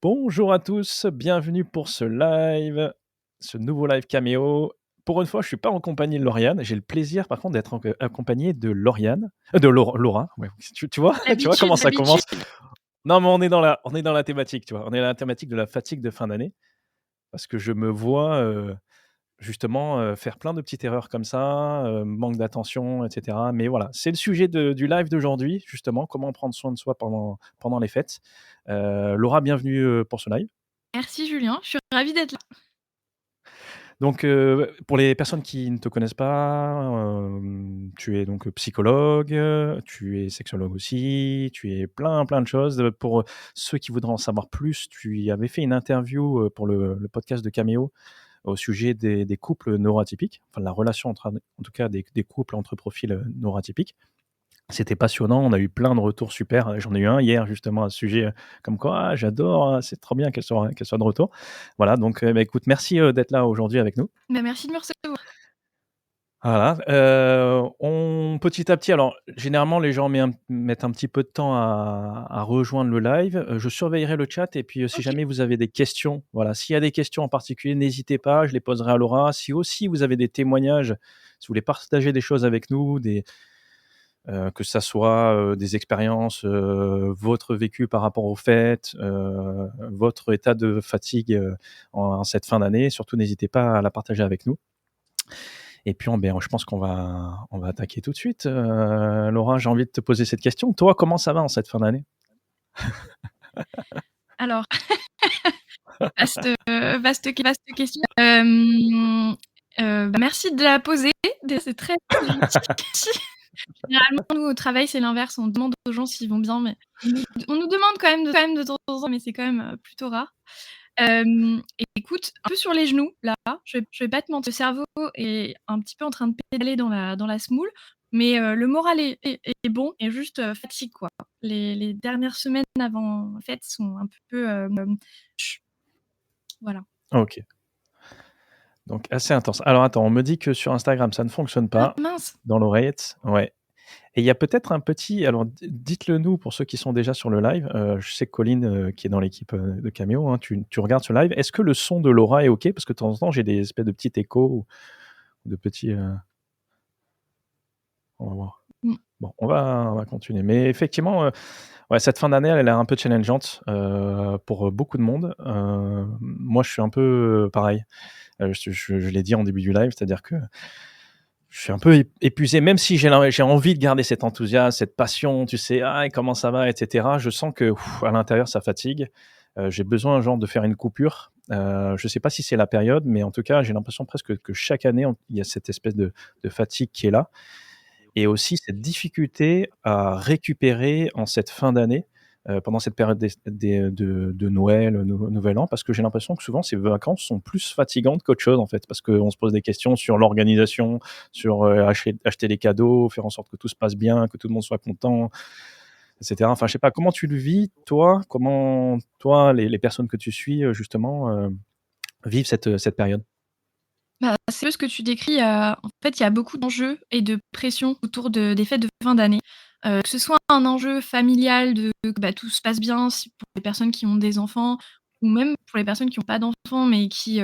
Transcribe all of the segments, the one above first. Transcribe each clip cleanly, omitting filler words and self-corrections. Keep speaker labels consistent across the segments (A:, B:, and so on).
A: Bonjour à tous, bienvenue pour ce nouveau live caméo. Pour une fois, je suis pas en compagnie de Lauriane. J'ai le plaisir, par contre, d'être accompagné de Lauriane, de Laura. Ouais, tu vois, tu vois comment
B: L'habitude,
A: ça
B: l'habitude.
A: commence. Non, mais on est dans la thématique, tu vois. On est dans la thématique de la fatigue de fin d'année, parce que je me vois justement faire plein de petites erreurs comme ça, manque d'attention, etc. Mais voilà, c'est le sujet du live d'aujourd'hui, justement, comment prendre soin de soi pendant les fêtes. Laura, bienvenue pour ce live.
B: Merci Julien, je suis ravie d'être là.
A: Donc, pour les personnes qui ne te connaissent pas, tu es donc psychologue, tu es sexologue aussi, tu es plein de choses. Pour ceux qui voudraient en savoir plus, tu avais fait une interview, pour le podcast de Caméo au sujet des couples neuroatypiques, enfin la relation entre en tout cas des couples entre profils, neuroatypiques. C'était passionnant, on a eu plein de retours super. J'en ai eu un hier justement à ce sujet, comme quoi: «Ah j'adore, c'est trop bien qu'elle soit de retour». Voilà donc, écoute, merci, d'être là aujourd'hui avec nous.
B: Merci de me recevoir.
A: Voilà, on petit à petit, alors généralement les gens mettent un petit peu de temps à rejoindre le live. Je surveillerai le chat et puis, si
B: OK.
A: jamais vous avez des questions, voilà, s'il y a des questions en particulier, n'hésitez pas, je les poserai à Laura. Si aussi vous avez des témoignages, si vous voulez partager des choses avec nous, que ça soit, des expériences, votre vécu par rapport aux fêtes, votre état de fatigue, en cette fin d'année, surtout n'hésitez pas à la partager avec nous. Et puis je pense qu'on va attaquer tout de suite. Laura, j'ai envie de te poser cette question. Toi, comment ça va en cette fin d'année?
B: Alors, vaste question. Merci de la poser. Déjà, c'est très, très gentil. Généralement, nous, au travail, c'est l'inverse. On demande aux gens s'ils vont bien, mais on nous demande quand même de temps en temps, mais c'est quand même, plutôt rare. Écoute, un peu sur les genoux, là, je vais pas te mentir, le cerveau est un petit peu en train de pédaler dans la semoule, mais le moral est bon et juste, fatigue, quoi. Les dernières semaines avant les fêtes sont un peu, ch voilà.
A: OK, donc assez intense. Alors attends, on me dit que sur Instagram, ça ne fonctionne
B: Ah
A: pas
B: mince!
A: dans l'oreillette. Ouais, et il y a peut-être un petit, alors dites-le nous pour ceux qui sont déjà sur le live. Je sais que Colline, qui est dans l'équipe, de Cameo, hein, tu regardes ce live. Est-ce que le son de Laura est OK? Parce que de temps en temps, j'ai des espèces de petits échos ou de petits, on va voir.
B: Mmh.
A: Bon, on va continuer. Mais effectivement, ouais, cette fin d'année, elle a l'air un peu challengeante, pour, beaucoup de monde. Moi, je suis un peu, pareil. Je l'ai dit en début du live, c'est-à-dire que je suis un peu épuisé, même si j'ai envie de garder cet enthousiasme, cette passion, tu sais: «Ah, comment ça va?» et cetera. Je sens que, à l'intérieur, ça fatigue. J'ai besoin, genre, de faire une coupure. Je sais pas si c'est la période, mais en tout cas, j'ai l'impression presque que chaque année, il y a cette espèce de fatigue qui est là. Et aussi cette difficulté à récupérer en cette fin d'année, pendant cette période de Noël, Nouvel An, parce que j'ai l'impression que souvent ces vacances sont plus fatigantes qu'autre chose, en fait. Parce qu'on se pose des questions sur l'organisation, sur, acheter les cadeaux, faire en sorte que tout se passe bien, que tout le monde soit content, et cetera. Enfin, je sais pas, comment tu le vis, toi? Comment, toi, les personnes que tu suis, justement, vivent cette période?
B: Bah, c'est un peu ce que tu décris, en fait, il y a beaucoup d'enjeux et de pression autour des fêtes de fin d'année. Que ce soit un enjeu familial que, bah, tout se passe bien si pour les personnes qui ont des enfants ou même pour les personnes qui ont pas d'enfants mais qui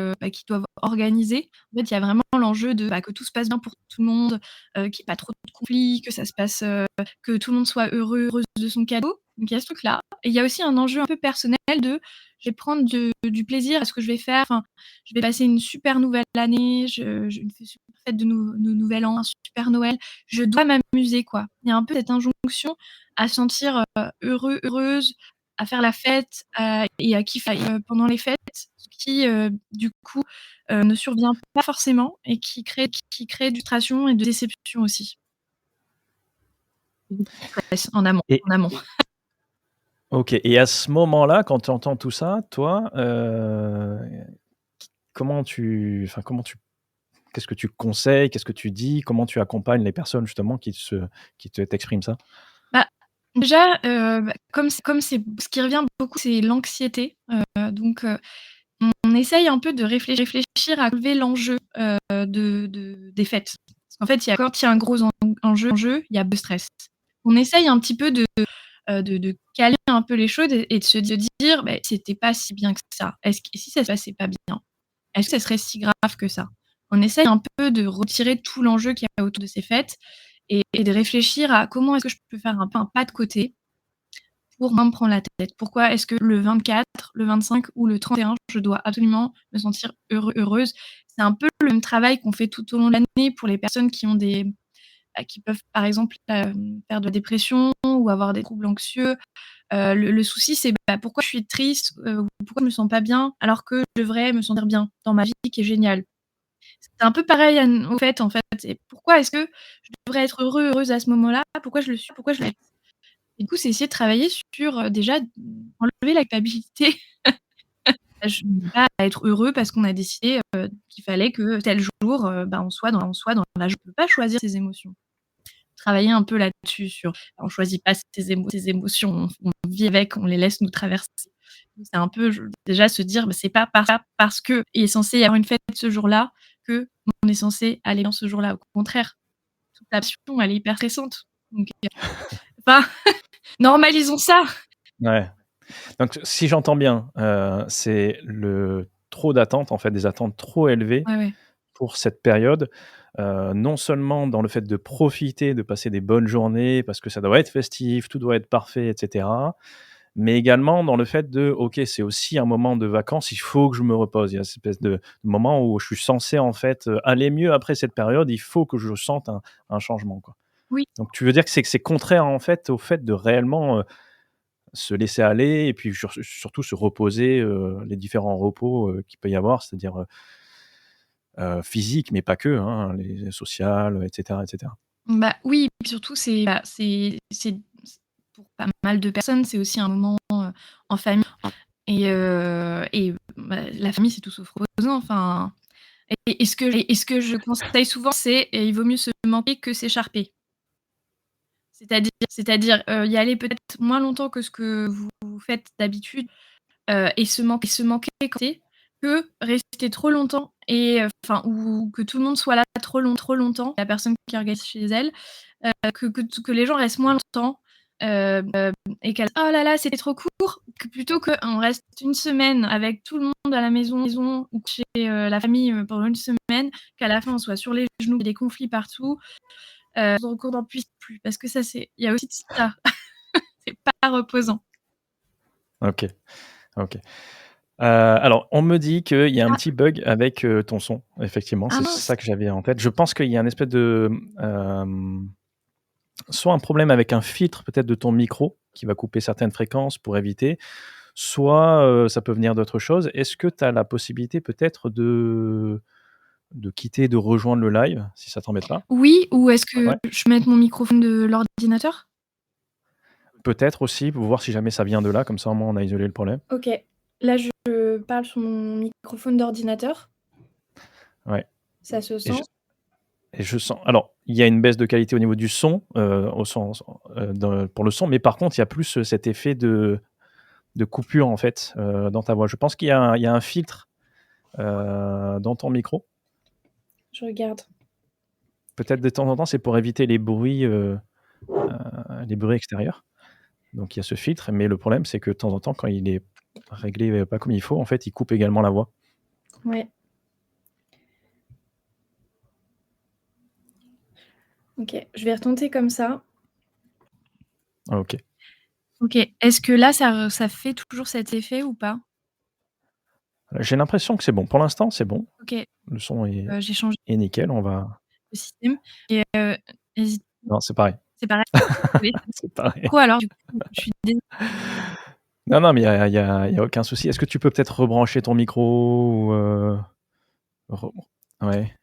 B: doivent organiser. En fait, il y a vraiment l'enjeu que tout se passe bien pour tout le monde, qu'il y ait pas trop de conflits, que ça se passe, que tout le monde soit heureux, heureuse de son cadeau. Donc il y a ce truc-là et il y a aussi un enjeu un peu personnel de: «Je vais prendre du plaisir à ce que je vais faire». Enfin, je vais passer une super nouvelle année, je une super fête de nouvel an, un super Noël. Je dois m'amuser, quoi. Il y a un peu cette injonction à se sentir, heureux, heureuse, à faire la fête, et à kiffer, pendant les fêtes, ce qui, du coup, ne survient pas forcément et qui crée du frustration et de déception aussi. Du stress en amont,
A: Et
B: en amont.
A: OK, et à ce moment-là, quand tu entends tout ça, toi, comment tu qu'est-ce que tu conseilles? Qu'est-ce que tu dis? Comment tu accompagnes les personnes justement qui t'expriment ça?
B: Bah, déjà, comme c'est ce qui revient beaucoup, c'est l'anxiété, donc on essaye un peu de réfléchir à relever l'enjeu, des fêtes. Parce qu'en fait, quand il y a un gros enjeu, il y a de stress. On essaye un petit peu de caler un peu les choses et de se dire: «Beh, c'était pas si bien que ça. Est-ce que et si ça se passait pas bien? Est-ce que ça serait si grave que ça?» On essaye un peu de retirer tout l'enjeu qu'il y a autour de ces fêtes et de réfléchir à comment est-ce que je peux faire un peu un pas de côté pour moins me prendre la tête. Pourquoi est-ce que le 24, le 25 ou le 31, je dois absolument me sentir heureuse? C'est un peu le même travail qu'on fait tout au long de l'année pour les personnes qui ont qui peuvent, par exemple, faire de la dépression ou avoir des troubles anxieux. Le souci, c'est, pourquoi je suis triste, ou pourquoi je me sens pas bien alors que je devrais me sentir bien dans ma vie qui est géniale. C'est un peu pareil en fait, c'est pourquoi est-ce que je devrais être heureuse à ce moment-là? Pourquoi je le suis? Pourquoi je l'être? Et du coup, c'est essayer de travailler sur, déjà, enlever la culpabilité. Je n'ai pas à être heureux parce qu'on a décidé, qu'il fallait que tel jour, on soit dans la joie. On peut pas choisir ses émotions. Travailler un peu là-dessus sur on choisit pas ses émotions, on vit avec, on les laisse nous traverser. C'est un peu déjà se dire: «C'est pas parce qu'il est censé y avoir une fête ce jour-là qu'on est censé aller dans ce jour-là». Au contraire, toute la passion, elle est hyper stressante. Donc enfin, normalisons ça!
A: Ouais. Donc si j'entends bien, c'est le trop d'attentes, en fait, des attentes trop élevées
B: Ouais, ouais.
A: pour cette période, non seulement dans le fait de profiter, de passer des bonnes journées parce que ça doit être festif, tout doit être parfait et cetera, mais également dans le fait de: «OK, c'est aussi un moment de vacances, il faut que je me repose». Il y a cette espèce de moment où je suis censé, en fait, aller mieux après cette période, il faut que je sente un changement, quoi.
B: Oui.
A: Donc tu veux dire que c'est contraire, en fait, au fait de réellement, se laisser aller et puis surtout se reposer, les différents repos, qu'il peut y avoir, c'est-à-dire, physiques, mais pas que, hein, les social, et cetera, et cetera.
B: Bah, oui, puis surtout c'est pour pas mal de personnes, c'est aussi un moment, en famille la famille, c'est tout sauf reposant, enfin et ce que je conseille souvent, c'est il vaut mieux se manquer que s'écharper. C'est-à-dire, y aller peut-être moins longtemps que ce que vous faites d'habitude, se manquer quand que rester trop longtemps et enfin ou que tout le monde soit là trop longtemps, la personne qui organise chez elle, que les gens restent moins longtemps, heu et qu'elle: «Oh là là, c'était trop court», que plutôt qu'on reste une semaine avec tout le monde à la maison ou chez, la famille, pendant une semaine, qu'à la fin on soit sur les genoux, qu'il y ait des conflits partout, qu'on n'en puisse plus. Parce que ça, il y a aussi de ça, c'est pas reposant.
A: OK, OK. Alors on me dit qu'il y a un
B: Ah,
A: petit bug avec, ton son. Effectivement,
B: ah
A: c'est
B: mince!
A: ça que j'avais en tête. Je pense qu'il y a une espèce de, soit un problème avec un filtre peut-être de ton micro qui va couper certaines fréquences pour éviter, soit, ça peut venir d'autre chose. Est-ce que tu as la possibilité peut-être de quitter, de rejoindre le live, si ça t'embête pas?
B: Oui, ou est-ce que
A: Ouais.
B: je mette mon microphone de l'ordinateur?
A: Peut-être aussi pour voir si jamais ça vient de là, comme ça au moins on a isolé le problème.
B: OK. Là, je parle sur mon microphone d'ordinateur.
A: Ouais
B: Ça se
A: et je
B: sent?
A: et je sens alors il y a une baisse de qualité au niveau du son, au sens, pour le son, mais par contre il y a plus, cet effet de coupure en fait, dans ta voix. Je pense qu'il y a un filtre, dans ton micro.
B: Je regarde.
A: Peut-être de temps en temps, c'est pour éviter les bruits extérieurs. Donc il y a ce filtre, mais le problème, c'est que de temps en temps, quand il est réglé, pas comme il faut, en fait, il coupe également la voix.
B: Ouais, OK. Je vais retenter comme ça.
A: Ah OK.
B: OK. Est-ce que là, ça fait toujours cet effet ou pas?
A: J'ai l'impression que c'est bon. Pour l'instant, c'est bon.
B: OK,
A: Le son est
B: j'ai changé
A: est nickel, on va
B: de système et hésite
A: non, c'est pareil.
B: c'est pareil? Désolée, ça
A: C'est pareil.
B: micro alors du coup, je suis désolée.
A: Non, non, mais il y a aucun souci. Est-ce que tu peux peut-être rebrancher ton micro ou, re ouais,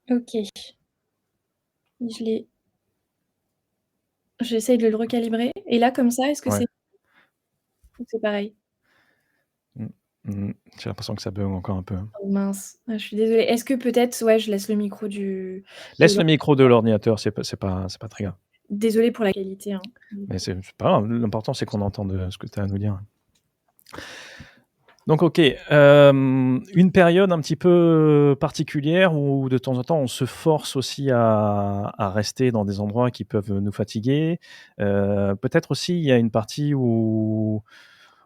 B: OK, je l'ai j'essaye de le recalibrer et là, comme ça, est-ce que
A: ouais.
B: c'est ou c'est pareil?
A: Mmh, mmh. J'ai l'impression que ça bug encore un peu, hein.
B: Oh mince, je suis désolée. Est-ce que peut-être, ouais, je laisse le micro de
A: Laisse
B: l'or
A: le micro de l'ordinateur, c'est pas très grave.
B: Désolée pour la qualité, hein.
A: Mais c'est pas grave, l'important c'est qu'on entende, ce que tu as à nous dire. Donc OK, une période un petit peu particulière où de temps en temps on se force aussi à rester dans des endroits qui peuvent nous fatiguer. Peut-être aussi il y a une partie où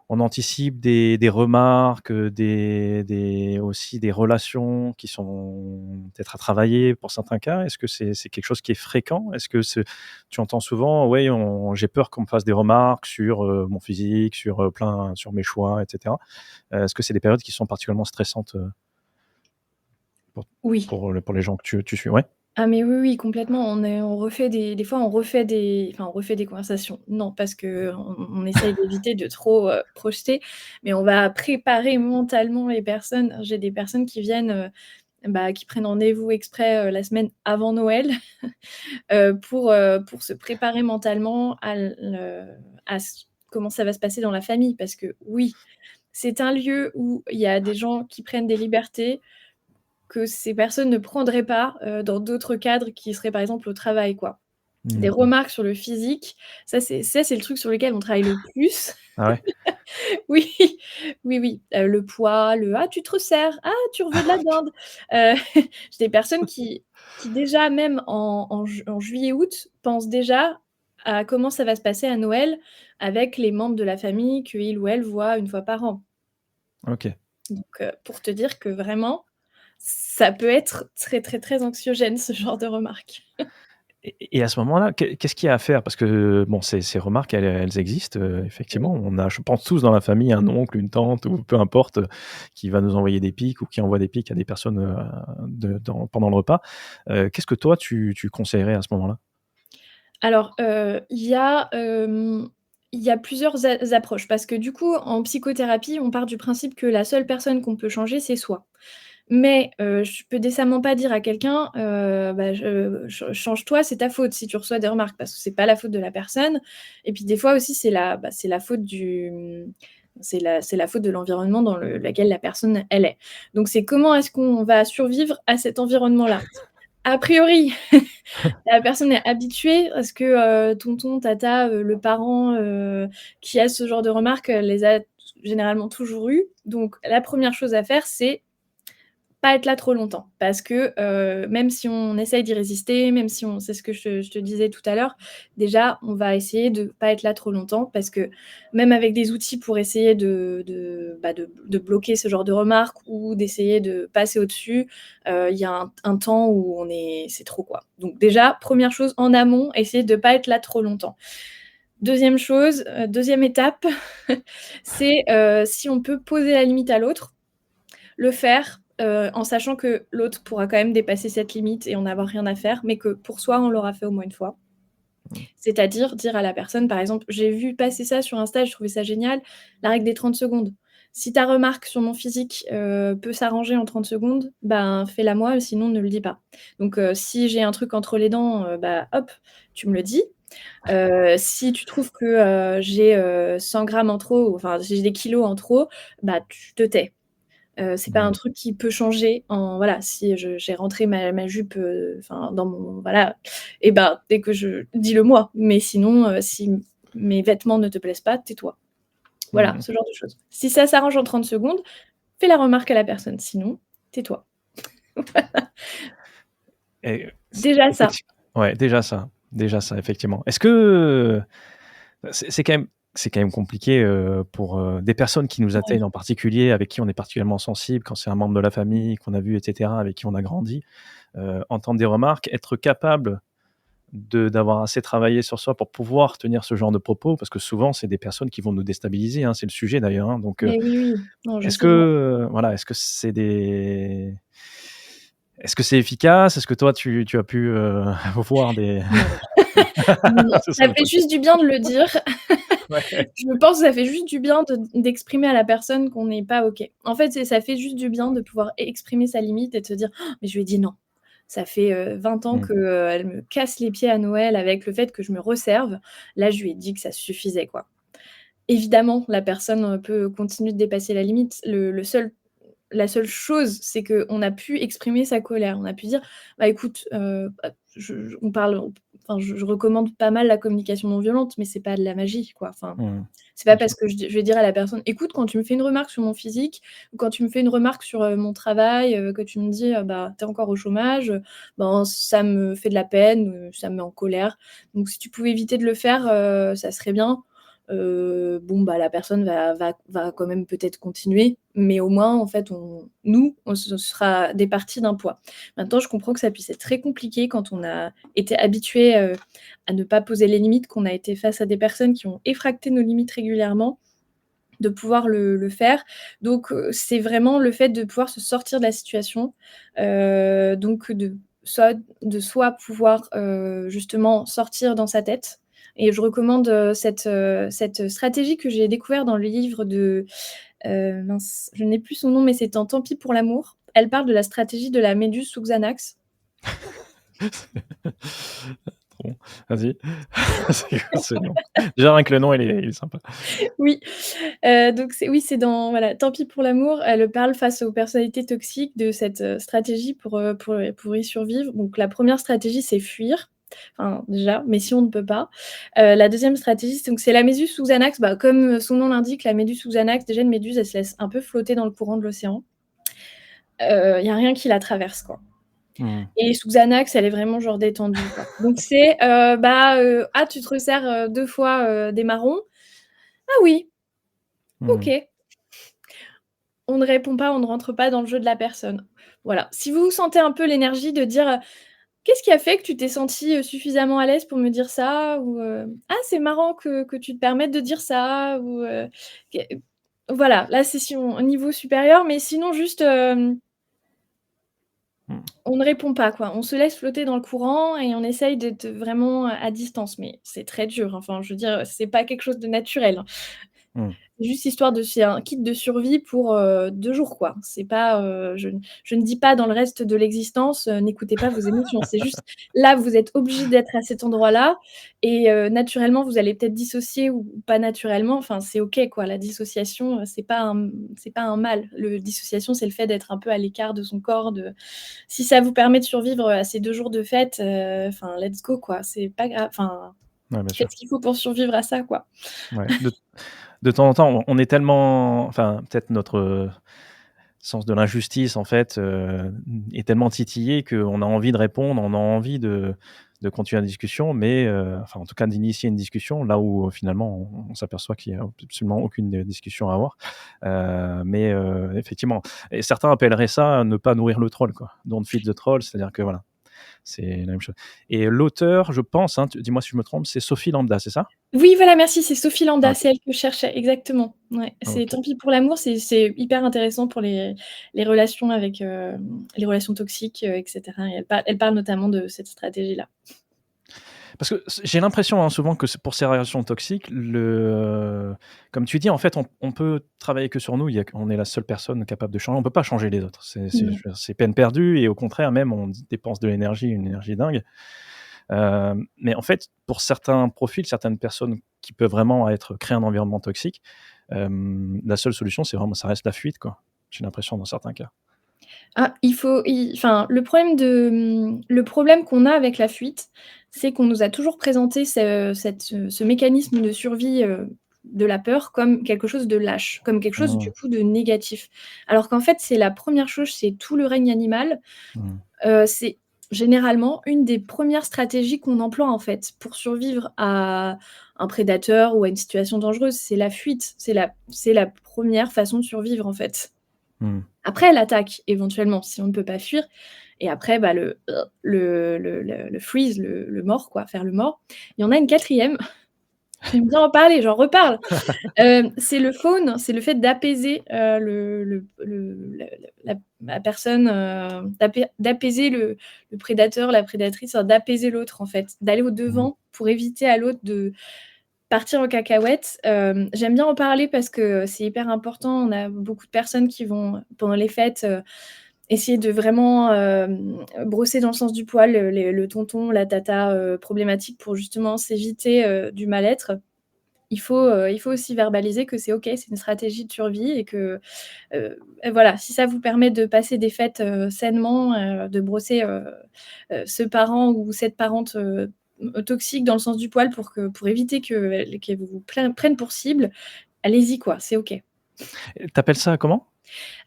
A: on anticipe des remarques, des aussi des relations qui sont peut-être à travailler pour certains cas. Est-ce que c'est quelque chose qui est fréquent? Est-ce que tu entends souvent: «Ouais, j'ai peur qu'on me fasse des remarques sur, mon physique, sur, sur mes choix et cetera». Est-ce que c'est des périodes qui sont particulièrement stressantes, pour
B: Oui.
A: pour les gens que tu suis? Ouais?
B: Ah mais oui, oui, complètement. On refait des fois, on refait des conversations. Non, parce qu'on essaye d'éviter de trop, projeter, mais on va préparer mentalement les personnes. J'ai des personnes qui viennent, qui prennent rendez-vous exprès, la semaine avant Noël, pour se préparer mentalement à comment ça va se passer dans la famille. Parce que oui, c'est un lieu où il y a des gens qui prennent des libertés que ces personnes ne prendraient pas, dans d'autres cadres qui seraient, par exemple, au travail, quoi. Des
A: Mmh.
B: remarques sur le physique, ça c'est le truc sur lequel on travaille le plus.
A: Ah ouais?
B: Oui, oui, oui, le poids, «Ah, tu te resserres, ah, tu veux de la dinde». J'ai des personnes qui déjà même en juillet-août, pensent déjà à comment ça va se passer à Noël avec les membres de la famille qu'il ou elle voit une fois par an.
A: OK.
B: Donc pour te dire que vraiment, ça peut être très, très, très anxiogène ce genre de remarques.
A: Et à ce moment-là, qu'est-ce qu'il y a à faire? Parce que bon, ces remarques, elles existent, effectivement.
B: Oui.
A: On a, je pense, tous dans la famille un oncle, une tante ou peu importe, qui va nous envoyer des pics ou qui envoie des pics à des personnes, pendant le repas. Qu'est-ce que toi tu conseillerais à ce moment-là?
B: Alors, il y a plusieurs approches parce que du coup, en psychothérapie, on part du principe que la seule personne qu'on peut changer, c'est soi. Mais, je peux décemment pas dire à quelqu'un, je «Change-toi, c'est ta faute si tu reçois des remarques», parce que c'est pas la faute de la personne et puis des fois aussi c'est la faute c'est la faute de l'environnement dans lequel la personne, elle est. Donc c'est comment est-ce qu'on va survivre à cet environnement-là? A priori, la personne est habituée parce que, tonton, tata, le parent, qui a ce genre de remarques, les a généralement toujours eues. Donc la première chose à faire, c'est pas être là trop longtemps parce que, même si on essaye d'y résister, même si on c'est ce que je te disais tout à l'heure, déjà, on va essayer de pas être là trop longtemps parce que même avec des outils pour essayer de bloquer ce genre de remarques ou d'essayer de passer au-dessus, il y a un temps où c'est trop, quoi. Donc déjà, première chose en amont, essayer de pas être là trop longtemps. Deuxième chose, 2e étape, c'est, si on peut poser la limite à l'autre, le faire, en sachant que l'autre pourra quand même dépasser cette limite et en avoir rien à faire, mais que pour soi, on l'aura fait au moins une fois.
A: Mmh.
B: C'est-à-dire dire à la personne, par exemple: «J'ai vu passer ça sur Insta, je trouvais ça génial, la règle des 30 secondes. Si ta remarque sur mon physique, peut s'arranger en 30 secondes, ben, fais-la moi, sinon ne le dis pas. Donc si j'ai un truc entre les dents, hop, tu me le dis. Si tu trouves que, j'ai, 100 grammes en trop, enfin, si j'ai des kilos en trop, bah, tu te tais. C'est pas un
A: Mmh.
B: truc qui peut changer en voilà, si j'ai rentré ma jupe, enfin dans mon voilà et ben, dès que je dis-le moi, mais sinon, si mes vêtements ne te plaisent pas, tais-toi. Voilà,
A: Mmh.
B: ce genre de choses. Si ça s'arrange en 30 secondes, fais la remarque à la personne, sinon tais-toi.
A: Et
B: Déjà ça.
A: ouais, déjà ça, effectivement. Est-ce que, c'est quand même compliqué, pour, des personnes qui nous
B: Ouais.
A: atteignent en particulier, avec qui on est particulièrement sensible, quand c'est un membre de la famille qu'on a vu et cetera, avec qui on a grandi, entendre des remarques, être capable d'avoir assez travaillé sur soi pour pouvoir tenir ce genre de propos, parce que souvent c'est des personnes qui vont nous déstabiliser, hein, c'est le sujet d'ailleurs, hein, donc
B: Mais oui, oui. Non, je
A: est-ce que,
B: sais bien.
A: voilà, est-ce que c'est efficace? Est-ce que toi tu as pu, voir des
B: Non. Non,
A: c'est ça
B: ça
A: le
B: fait
A: truc.
B: juste du bien de le dire.
A: Ouais.
B: Je pense que ça fait juste du bien d'exprimer à la personne qu'on n'est pas OK. En fait, ça fait juste du bien de pouvoir exprimer sa limite et de se dire: «Oh, mais je lui ai dit non. Ça fait, 20 ans
A: Mmh.
B: que, elle me casse les pieds à Noël avec le fait que je me resserve. Là, je lui ai dit que ça suffisait, quoi». Évidemment, la personne, peut continuer de dépasser la limite. La seule chose, c'est qu'on a pu exprimer sa colère. On a pu dire: «Bah, écoute, je on parle enfin, je recommande pas mal la communication non violente, mais c'est pas de la magie, quoi. Enfin,
A: Mmh.
B: c'est pas
A: OK.
B: parce que je vais dire à la personne: «Écoute, quand tu me fais une remarque sur mon physique ou quand tu me fais une remarque sur, mon travail, que tu me dis, bah, tu es encore au chômage, ben, ça me fait de la peine, ça me met en colère. Donc si tu pouvais éviter de le faire, ça serait bien». Bon, bah, la personne va quand même peut-être continuer, mais au moins, en fait, on se sera départis d'un poids. Maintenant, je comprends que ça puisse être très compliqué quand on a été habitué, à ne pas poser les limites, qu'on a été face à des personnes qui ont effracté nos limites régulièrement, de pouvoir le faire. Donc, c'est vraiment le fait de pouvoir se sortir de la situation, donc soit pouvoir, justement sortir dans sa tête et je recommande, cette stratégie que j'ai découvert dans le livre de, mince, je n'ai plus son nom, mais c'est dans Tant pis pour l'amour. Elle parle de la stratégie de la méduse sous Xanax.
A: Trop bon. Vas-y. C'est quoi ce nom? Déjà rien que le nom il est sympa.
B: Oui, donc c'est dans voilà, Tant pis pour l'amour. Elle parle face aux personnalités toxiques de cette, stratégie pour y survivre. Donc la première stratégie, c'est fuir, enfin déjà, mais si on ne peut pas. La deuxième stratégie, c'est la méduse sous Xanax, bah, comme son nom l'indique, la méduse sous Xanax, déjà une méduse, elle se laisse un peu flotter dans le courant de l'océan. Il y a rien qui la traverse, quoi.
A: Mmh.
B: Et sous Xanax, elle est vraiment genre détendue, quoi. Donc c'est, «Ah, tu te resserres, 2 fois, des marrons? Ah oui,
A: Mmh.
B: OK». On ne répond pas, on ne rentre pas dans le jeu de la personne. Voilà. Si vous sentez un peu l'énergie de dire, «Qu'est-ce qui a fait que tu t'es sentie, suffisamment à l'aise pour me dire ça?» ou, «Ah, c'est marrant que tu te permettes de dire ça» ou, que voilà, là, c'est si on au niveau supérieur, mais sinon juste,
A: Mmh.
B: on ne répond pas, quoi. On se laisse flotter dans le courant et on essaye d'être vraiment à distance, mais c'est très dur, enfin, je veux dire, c'est pas quelque chose de naturel, hein.
A: Mmh.
B: Juste histoire de c'est un kit de survie pour, 2 jours, quoi. C'est pas, je ne dis pas dans le reste de l'existence, n'écoutez pas vos émotions. C'est juste là, vous êtes obligé d'être à cet endroit-là et naturellement, vous allez peut-être dissocier ou pas naturellement, enfin, c'est OK, quoi. La dissociation, c'est pas un mal. Le dissociation, c'est le fait d'être un peu à l'écart de son corps, de si ça vous permet de survivre, à ces 2 jours de fête, enfin, let's go, quoi. C'est pas grave, enfin,
A: Ouais, bien
B: faites
A: sûr.
B: ce qu'il faut pour survivre à ça, quoi.
A: Ouais. De temps en temps, on est tellement enfin, peut-être notre, sens de l'injustice, en fait, est tellement titillé qu'on a envie de répondre, on a envie de continuer la discussion, mais enfin, en tout cas, d'initier une discussion, là où, finalement, on s'aperçoit qu'il y a absolument aucune, discussion à avoir. Mais effectivement et certains appelleraient ça ne pas nourrir le troll, quoi. Don't feed the troll, c'est-à-dire que voilà, c'est la même chose et l'auteur, je pense, hein, tu dis-moi si je me trompe, c'est Sophie Lambda, c'est ça?
B: Oui, voilà, merci, c'est Sophie Lambda,
A: OK,
B: c'est elle que je cherchais, exactement. Ouais, c'est
A: OK.
B: Tant pis pour l'amour, c'est hyper intéressant pour les relations avec, les relations toxiques, et cetera et elle parle notamment de cette stratégie-là.
A: Parce que j'ai l'impression, hein, souvent que c'est pour ces relations toxiques, comme tu dis, en fait, on peut travailler que sur nous. On est la seule personne capable de changer. On peut pas changer les autres. Je
B: Mmh.
A: veux dire, c'est peine perdue et au contraire même, on dépense de l'énergie, une énergie dingue. Mais en fait, pour certains profils, certaines personnes qui peuvent vraiment créer un environnement toxique, la seule solution, c'est vraiment ça reste la fuite, quoi. J'ai l'impression dans certains cas.
B: Ah, enfin, le problème qu'on a avec la fuite, c'est qu'on nous a toujours présenté ce mécanisme de survie, de la peur comme quelque chose de lâche, comme quelque chose du
A: Mmh,
B: coup de négatif. Alors qu'en fait, c'est la première chose, c'est tout le règne animal.
A: mmh,
B: C'est généralement une des premières stratégies qu'on emploie, en fait, pour survivre à un prédateur ou à une situation dangereuse. C'est la fuite, c'est la 1re façon de survivre, en fait.
A: mmh.
B: Après l'attaque, éventuellement, si on ne peut pas fuir et après, bah, le freeze, le mort, quoi, faire le mort. Il y en a une 4e, j'aime bien en parler, j'en reparle. C'est le faune, c'est le fait d'apaiser, la personne, d'apaiser le prédateur, la prédatrice, enfin d'apaiser l'autre en fait, d'aller
A: Mmh.
B: au-devant pour éviter à l'autre de partir en cacahuète. J'aime bien en parler parce que c'est hyper important. On a beaucoup de personnes qui vont, pendant les fêtes, essayer de vraiment, brosser dans le sens du poil, le tonton, la tata, problématique pour justement s'éviter, du mal-être. Il faut aussi verbaliser que c'est OK, c'est une stratégie de survie et voilà, si ça vous permet de passer des fêtes, sainement, de brosser, ce parent ou cette parente, toxiques dans le sens du poil pour éviter qu'elles vous prennent pour cible, allez-y quoi, c'est OK.
A: Tu appelles ça comment?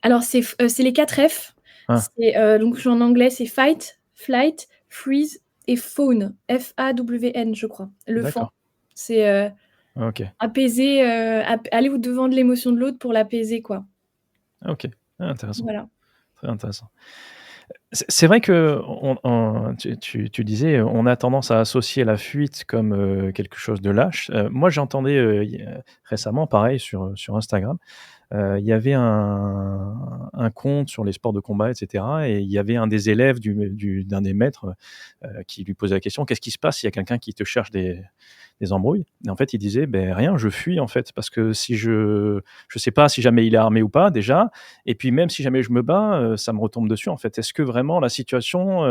B: Alors c'est les 4 F.
A: Ah,
B: C'est, donc en anglais, c'est fight, flight, freeze et fawn. F-A-W-N, je crois. Le faon.
A: d'accord.
B: C'est,
A: OK.
B: apaiser, aller au-devant de l'émotion de l'autre pour l'apaiser, quoi.
A: Ah OK. Ah intéressant,
B: Voilà.
A: très intéressant. C'est vrai qu'on tu disais, on a tendance à associer la fuite comme, quelque chose de lâche. Moi j'entendais, récemment pareil sur Instagram. Il y avait un compte sur les sports de combat et cetera et il y avait un des élèves d'un des maîtres, qui lui posait la question: «Qu'est-ce qui se passe s'il y a quelqu'un qui te cherche des embrouilles?» Et en fait, il disait: «Beh, rien, je fuis en fait, parce que si je sais pas si jamais il est armé ou pas déjà et puis même si jamais je me bats, ça me retombe dessus en fait. Est-ce que vraiment la situation,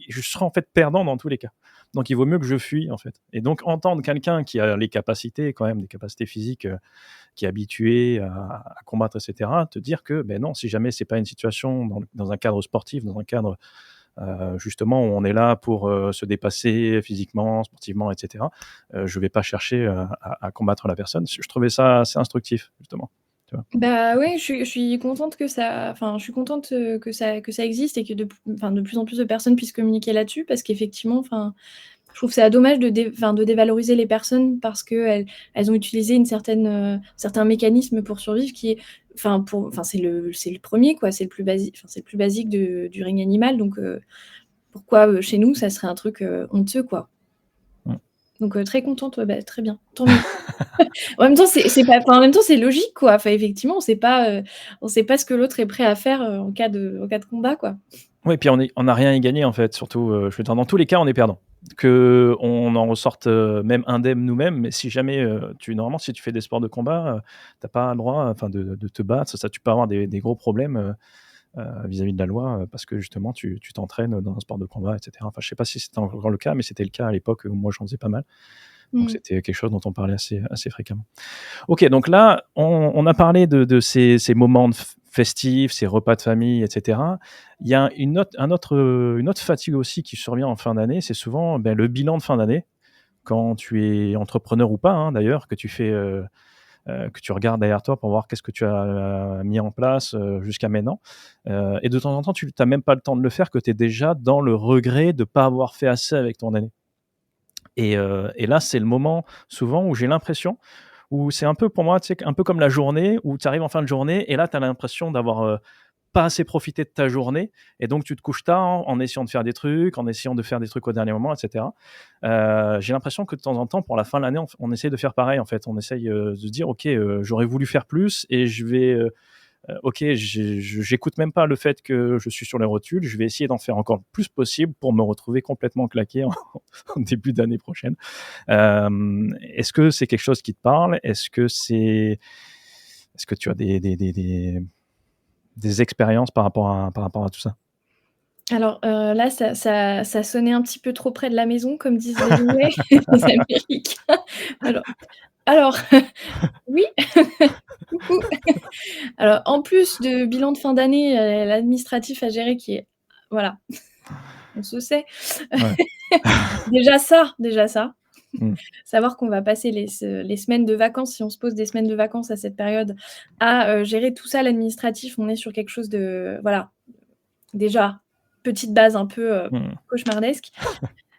A: je serai en fait perdant dans tous les cas. Donc il vaut mieux que je fuis en fait.» Et donc entendre quelqu'un qui a les capacités quand même, des capacités physiques, qui est habitué à combattre et cetera, te dire que, beh, non, si jamais c'est pas une situation dans un cadre sportif, dans un cadre, justement où on est là pour, se dépasser physiquement, sportivement et cetera, je vais pas chercher, à combattre la personne. Je trouvais ça assez instructif justement, tu vois?
B: Bah, ouais, je suis contente que ça enfin, je suis contente, que ça existe et que de plus en plus de personnes puissent communiquer là-dessus parce qu'effectivement, enfin, je trouve ça dommage de dévaloriser les personnes parce qu'elles ont utilisé certains mécanismes pour survivre qui est enfin, c'est le 1er quoi, c'est le plus c'est le plus basique du règne animal donc pourquoi, chez nous, ça serait un truc, honteux quoi?
A: Mmh.
B: Donc très contente, ouais, bah, très bien, tant mieux. En même temps, c'est pas enfin, en même temps, c'est logique quoi. Enfin, effectivement, on sait pas ce que l'autre est prêt à faire, en cas de combat quoi.
A: Oui, puis on n'a rien à y gagner en fait, surtout, je veux dire dans tous les cas, on est perdant. Qu'on en ressorte, même indemne nous-mêmes, mais si jamais, normalement si tu fais des sports de combat, tu pas le droit, enfin de te battre, ça tu peux avoir des gros problèmes, vis-à-vis de la loi, parce que justement tu t'entraînes dans un sport de combat et cetera. Enfin, je sais pas si c'était encore le cas, mais c'était le cas à l'époque où moi j'en faisais pas mal. Donc
B: Mmh.
A: c'était quelque chose dont on parlait assez fréquemment. OK, donc là, on a parlé de ces moments festifs, ces repas de famille et cetera. Il y a une autre fatigue aussi qui survient en fin d'année, c'est souvent, le bilan de fin d'année. Quand tu es entrepreneur ou pas, hein, d'ailleurs, que tu regardes derrière toi pour voir qu'est-ce que tu as, mis en place, jusqu'à maintenant. Et de temps en temps, tu as même pas le temps de le faire, que tu es déjà dans le regret de pas avoir fait assez avec ton année. Et là, c'est le moment souvent où j'ai l'impression où c'est un peu pour moi, tu sais, un peu comme la journée où tu arrives en fin de journée et là, tu as l'impression d'avoir, pas assez profité de ta journée et donc tu te couches tard en essayant de faire des trucs, en essayant de faire des trucs au dernier moment et cetera. J'ai l'impression que de temps en temps, pour la fin de l'année, on essaye de faire pareil, en fait. On essaye, de se dire: «OK, j'aurais voulu faire plus et je vais, OK, j'écoute même pas le fait que je suis sur les rotules, je vais essayer d'en faire encore le plus possible pour me retrouver complètement claqué en début d'année prochaine.» Est-ce que c'est quelque chose qui te parle? Est-ce que tu as des expériences par rapport à tout ça?
B: Alors, là, ça sonnait un petit peu trop près de la maison, comme disent les Anglais, les Américains. Alors alors, oui, coucou. Alors, en plus de bilan de fin d'année, l'administratif à gérer qui est voilà, on se sait.
A: Ouais.
B: Déjà ça.
A: Mmh.
B: Savoir qu'on va passer les semaines de vacances, si on se pose des semaines de vacances à cette période, à, gérer tout ça, l'administratif, on est sur quelque chose de voilà, déjà, petite base un peu,
A: Mmh.
B: cauchemardesque.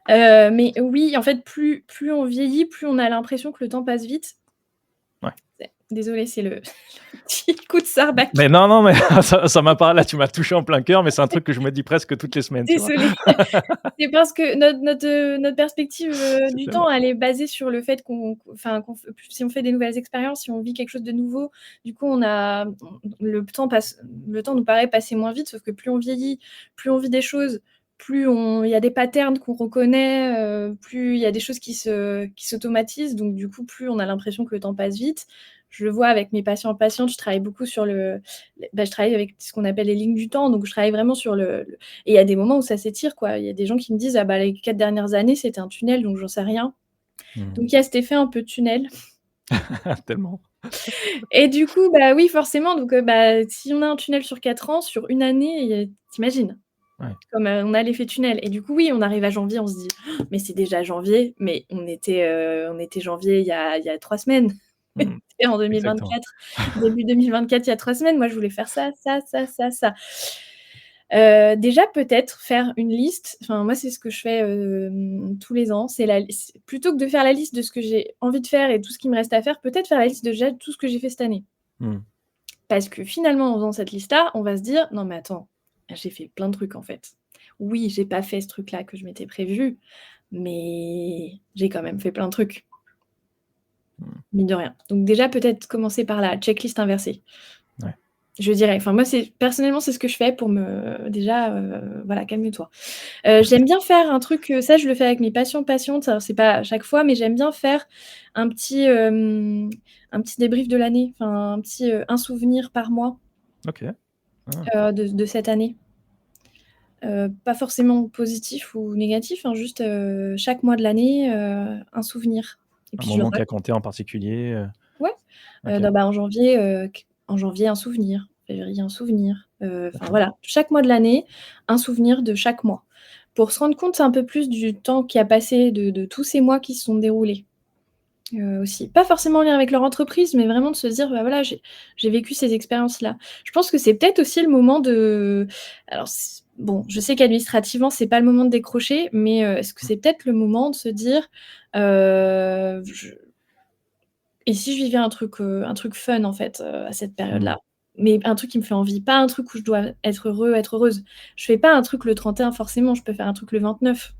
B: Mais oui, en fait, plus on vieillit, plus on a l'impression que le temps passe vite.
A: Ouais.
B: Désolée, c'est le petit coup de sarbac.
A: Mais non, non, mais ça m'a pas là, tu m'as touché en plein cœur, mais c'est un truc que je me dis presque toutes les semaines, tu vois?
B: Désolée. C'est parce que notre perspective,
A: C'est
B: du temps,
A: tellement
B: elle est basée sur le fait qu'on f si on fait des nouvelles expériences, si on vit quelque chose de nouveau, du coup, le temps nous paraît passer moins vite, sauf que plus on vieillit, plus on vit des choses, il y a des patterns qu'on reconnaît, plus il y a des choses qui s'automatisent, donc du coup, plus on a l'impression que le temps passe vite. Je le vois avec mes patients-patientes, je travaille beaucoup je travaille avec ce qu'on appelle les lignes du temps, donc je travaille vraiment sur le et il y a des moments où ça s'étire, quoi. Il y a des gens qui me disent: «Ah bah, les 4 dernières années, c'était un tunnel, donc j'en sais rien».
A: mmh.
B: Donc il y a cet effet un peu tunnel
A: Tellement.
B: et du coup, bah, oui, forcément, donc bah, si on a un tunnel sur 4 ans, sur une année, tu imagines?
A: Ouais.
B: Comme, on a l'effet tunnel et du coup, oui, on arrive à janvier, on se dit: «Oh, mais c'est déjà janvier», mais on était janvier il y a 3 semaines.
A: Mmh.
B: Et en
A: Exactement.
B: 2024, début 2024, il y a 3 semaines, moi je voulais faire ça, ça, ça, ça, ça. Déjà peut-être faire une liste, enfin moi c'est ce que je fais, tous les ans, c'est la lis plutôt que de faire la liste de ce que j'ai envie de faire et tout ce qui me reste à faire, peut-être faire la liste déjà de tout ce que j'ai fait cette année.
A: Mmh.
B: Parce que finalement, en faisant cette liste-là, on va se dire: «Non mais attends, j'ai fait plein de trucs en fait. Oui, j'ai pas fait ce truc-là que je m'étais prévu, mais j'ai quand même fait plein de trucs,
A: Mmh.
B: mine de rien». Donc déjà peut-être commencer par la checklist inversée.
A: Ouais.
B: Je dirais, enfin moi c'est personnellement c'est ce que je fais pour me déjà, voilà calme-toi. J'aime bien faire un truc, ça je le fais avec mes patients, patientes, alors c'est pas à chaque fois, mais j'aime bien faire un petit, un petit débrief de l'année, enfin un petit, un souvenir par mois,
A: OK. Ah.
B: de cette année. Pas forcément positif ou négatif, hein, juste, chaque mois de l'année, un souvenir et
A: Un
B: puis je le
A: moment qui a
B: raconte.
A: compté en particulier,
B: Ouais,
A: OK.
B: bah, en janvier un souvenir, février un souvenir, enfin
A: D'accord.
B: voilà, chaque mois de l'année, un souvenir de chaque mois. Pour se rendre compte un peu plus du temps qui a passé, de tous ces mois qui se sont déroulés, aussi. Pas forcément en lien avec leur entreprise, mais vraiment de se dire: «Bah, voilà, j'ai vécu ces expériences-là». Je pense que c'est peut-être aussi le moment de alors c bon, je sais qu'administrativement, c'est pas le moment de décrocher, mais est-ce que
A: Mmh.
B: c'est peut-être le moment de se dire, je et si je vivais un truc fun en fait, à cette
A: Mmh.
B: période-là? Mais un truc qui me fait envie, pas un truc où je dois être heureux, être heureuse. Je fais pas un truc le 31 forcément, je peux faire un truc le 29.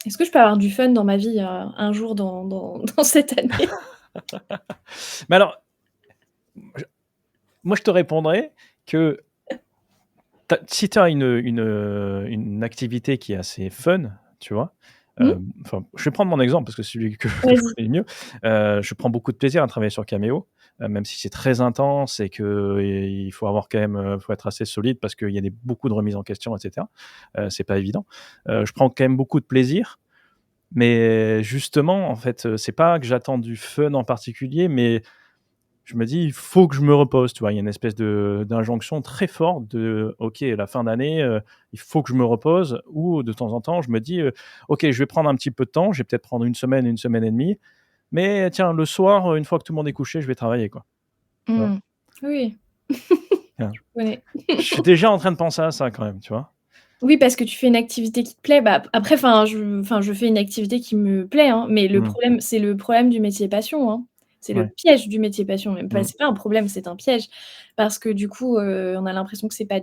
B: Est-ce que je peux avoir du fun dans ma vie, un jour dans cette année?
A: Mais alors, je moi, je te répondrais que si tu as une activité qui est assez fun, tu vois?
B: Mmh?
A: Enfin, je vais prendre mon exemple parce que c'est celui que je
B: Vas-y.
A: connais le mieux. Je prends beaucoup de plaisir à travailler sur Cameo, même si c'est très intense et qu'il faut avoir quand même, faut être assez solide parce qu'il y a beaucoup de remises en question et cetera. C'est pas évident. Je prends quand même beaucoup de plaisir, mais justement, en fait, c'est pas que j'attends du fun en particulier, mais je me dis: «Il faut que je me repose», tu vois? Il y a une espèce d'injonction très forte de: «OK, la fin d'année, il faut que je me repose», ou de temps en temps, je me dis, «OK, je vais prendre un petit peu de temps, je vais peut-être prendre une semaine et demie, mais tiens, le soir, une fois que tout le monde est couché, je vais travailler», quoi. Tu vois?
B: Mmh. Oui,
A: Tiens,
B: je connais.
A: je suis déjà en train de penser à ça quand même, tu vois?
B: Oui, parce que tu fais une activité qui te plaît, bah, après enfin je fais une activité qui me plaît, hein, mais le
A: Mmh.
B: problème c'est le problème du métier passion, hein. C'est le
A: Ouais.
B: piège du métier passion, même pas
A: Mmh.
B: c'est pas un problème, c'est un piège. Parce que du coup, on a l'impression que c'est pas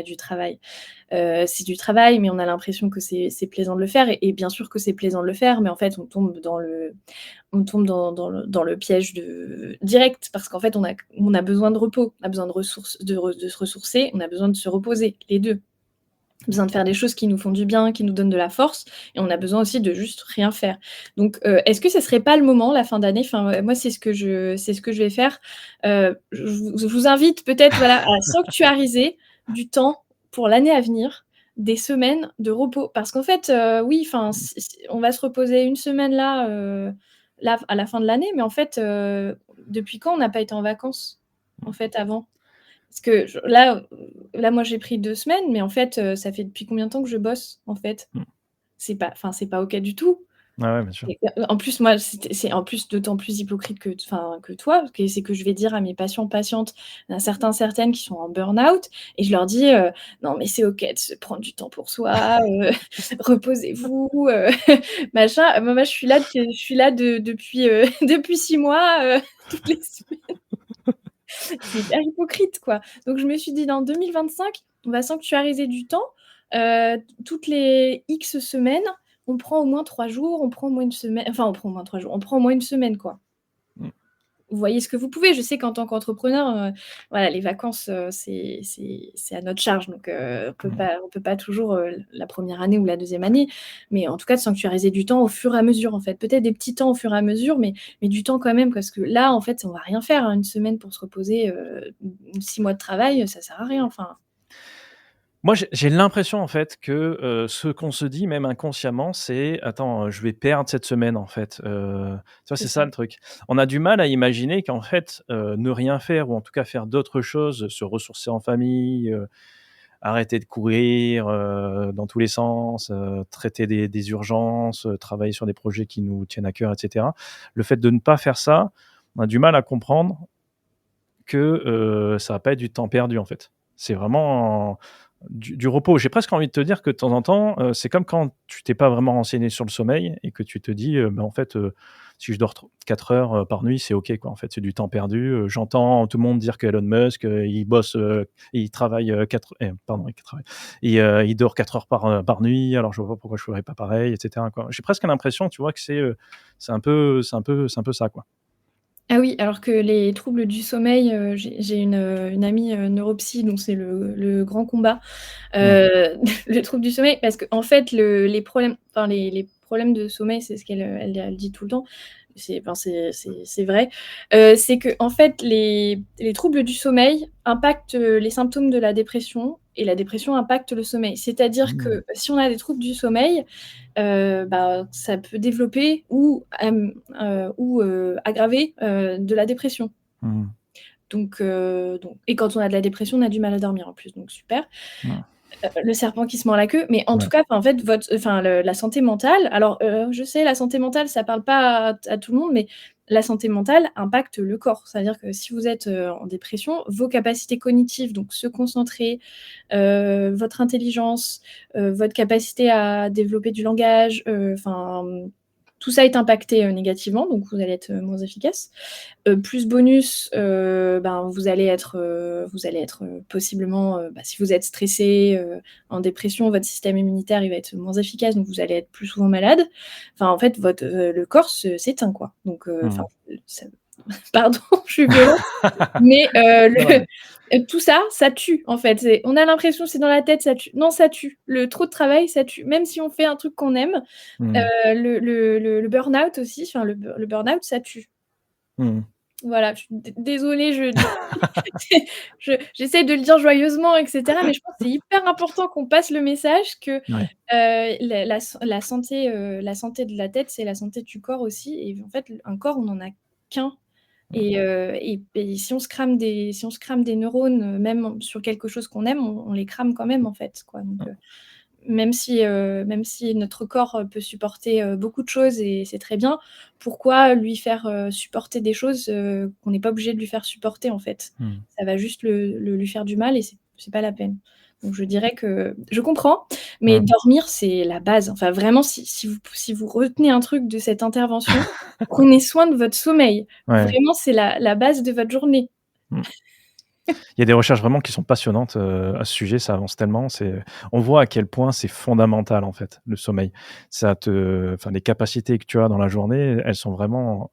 B: du travail. C'est du travail, mais on a l'impression que c'est plaisant de le faire et bien sûr que c'est plaisant de le faire, mais en fait on tombe dans le piège de direct parce qu'en fait on a besoin de repos, on a besoin de ressources de se ressourcer, on a besoin de se reposer, les 2. Besoin de faire des choses qui nous font du bien, qui nous donnent de la force et on a besoin aussi de juste rien faire. Donc, est-ce que ça serait pas le moment, la fin d'année, enfin, moi c'est ce que je vais faire, je vous invite peut-être, voilà, à sanctuariser du temps pour l'année à venir, des semaines de repos. Parce qu'en fait, oui, enfin,
A: Mmh.
B: si on va se reposer une semaine là, là, à la fin de l'année, mais en fait, depuis quand on n'a pas été en vacances, en fait, avant? Parce que là, moi, j'ai pris 2 semaines, mais en fait, ça fait depuis combien de temps que je bosse, en fait?
A: Mmh.
B: C'est pas OK du tout
A: Ouais, ouais, bien sûr.
B: et en plus, moi, c'est en plus d'autant plus hypocrite que toi, que c'est que je vais dire à mes patients, patientes, il y en a certains, certaines qui sont en burn-out et je leur dis, «Non, mais c'est OK de se prendre du temps pour soi, reposez-vous, machin». Moi, depuis, depuis 6 mois, toutes les semaines. C'est hyper hypocrite, quoi. Donc je me suis dit: «Dans 2025, on va sanctuariser du temps, toutes les X semaines, on prend au moins 3 jours, on prend au moins une semaine enfin on prend au moins 3 jours, on prend au moins une semaine, quoi».
A: Mmh.
B: Vous voyez ce que vous pouvez. Je sais qu'en tant qu'entrepreneur, voilà, les vacances, c'est à notre charge, donc
A: Mmh.
B: on peut pas toujours, la première année ou la deuxième année, mais en tout cas de sanctuariser du temps au fur et à mesure, en fait. Peut-être des petits temps au fur et à mesure, mais du temps quand même, parce que là, en fait, on va rien faire, hein, une semaine pour se reposer, 6 mois de travail, ça sert à rien, enfin.
A: Moi, j'ai l'impression, en fait, que, ce qu'on se dit, même inconsciemment, c'est: «Attends, je vais perdre cette semaine, en fait», tu vois,
B: C'est
A: c'est
B: ça.
A: ça le truc. On a du mal à imaginer qu'en fait, ne rien faire ou en tout cas faire d'autres choses, se ressourcer en famille, arrêter de courir dans tous les sens, traiter des urgences, travailler sur des projets qui nous tiennent à cœur, et cetera. Le fait de ne pas faire ça, on a du mal à comprendre que ça va pas être du temps perdu, en fait. C'est vraiment du repos. J'ai presque envie de te dire que de temps en temps, c'est comme quand tu t'es pas vraiment renseigné sur le sommeil et que tu te dis, bah, en fait, si je dors 4 heures, par nuit, c'est OK, quoi. En fait, c'est du temps perdu. J'entends tout le monde dire qu'Elon Musk, il bosse, il travaille, 4 pardon, il travaille, il dort 4 heures par nuit, alors je vois pas pourquoi je ferais pas pareil, et cetera, quoi. J'ai presque l'impression, tu vois, que c'est un peu ça, quoi.
B: Ah oui, alors que les troubles du sommeil, j'ai une amie, neuropsy, donc c'est le grand combat.
A: Mmh.
B: Le trouble du sommeil parce qu'en fait les problèmes enfin les problèmes de sommeil, c'est ce qu'elle dit tout le temps. C'est vrai. C'est qu'en fait les troubles du sommeil impactent, les symptômes de la dépression et la dépression impacte le sommeil. C'est-à-dire
A: Mmh.
B: que si on a des troubles du sommeil, bah, ça peut développer ou aggraver, de la dépression.
A: Mmh.
B: Donc et quand on a de la dépression, on a du mal à dormir en plus, donc super.
A: Mmh.
B: Le serpent qui se mord la queue, mais en tout
A: Ouais.
B: cas, enfin, en fait, la santé mentale, alors, je sais, la santé mentale, ça parle pas à tout le monde, mais la santé mentale impacte le corps. C'est-à-dire que si vous êtes, en dépression, vos capacités cognitives, donc se concentrer, votre intelligence, votre capacité à développer du langage, enfin, tout ça est impacté, négativement, donc vous allez être, moins efficace. Plus bonus, ben, vous allez être possiblement, bah, si vous êtes stressé, en dépression, votre système immunitaire, il va être moins efficace, donc vous allez être plus souvent malade. Enfin, en fait, le corps s'éteint, quoi. Donc, enfin,
A: Mmh.
B: ça pardon, je suis violente, mais
A: Non, non, mais
B: tout ça, ça tue, en fait. On a l'impression que c'est dans la tête, ça tue. Non, ça tue. Le trop de travail, ça tue. Même si on fait un truc qu'on aime,
A: mmh.
B: le burn-out aussi, enfin le burn-out, ça tue.
A: Mmh.
B: Voilà, je suis désolée, j'essaie de le dire joyeusement et cetera, mais je pense que c'est hyper important qu'on passe le message que,
A: Ouais.
B: la santé de la tête, c'est la santé du corps aussi et en fait, un corps, on n'en a qu'un et si on se crame des neurones, même sur quelque chose qu'on aime, on les crame quand même, en fait, quoi, donc même si notre corps, peut supporter, beaucoup de choses et c'est très bien, pourquoi lui faire, supporter des choses, qu'on n'est pas obligé de lui faire supporter, en fait?
A: Mmh.
B: Ça va juste lui faire du mal et c'est pas la peine. Donc je dirais que je comprends, mais
A: Mmh.
B: dormir, c'est la base. Enfin vraiment si vous retenez un truc de cette intervention, prenez soin de votre sommeil.
A: Ouais.
B: Vraiment, c'est la base de votre journée.
A: Mmh. Il y a des recherches vraiment qui sont passionnantes, à ce sujet, ça avance tellement, on voit à quel point c'est fondamental, en fait, le sommeil. Enfin, les capacités que tu as dans la journée, elles sont vraiment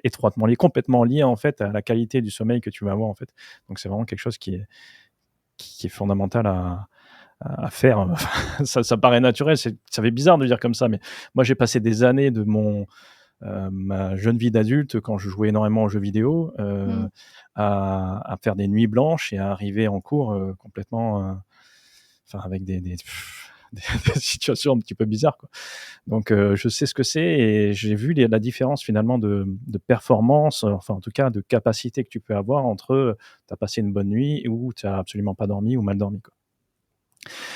A: étroitement liées, complètement liées, en fait, à la qualité du sommeil que tu vas avoir, en fait. Donc c'est vraiment quelque chose qui est fondamental à faire. Ça paraît naturel, ça fait bizarre de dire comme ça, mais moi j'ai passé des années de ma jeune vie d'adulte, quand je jouais énormément aux jeux vidéo,
B: Mmh.
A: à faire des nuits blanches et à arriver en cours, complètement, enfin avec des situations un petit peu bizarres, quoi. Donc je sais ce que c'est et j'ai vu la différence finalement de performance, enfin en tout cas de capacité que tu peux avoir entre, tu as passé une bonne nuit ou tu as absolument pas dormi ou mal dormi, quoi.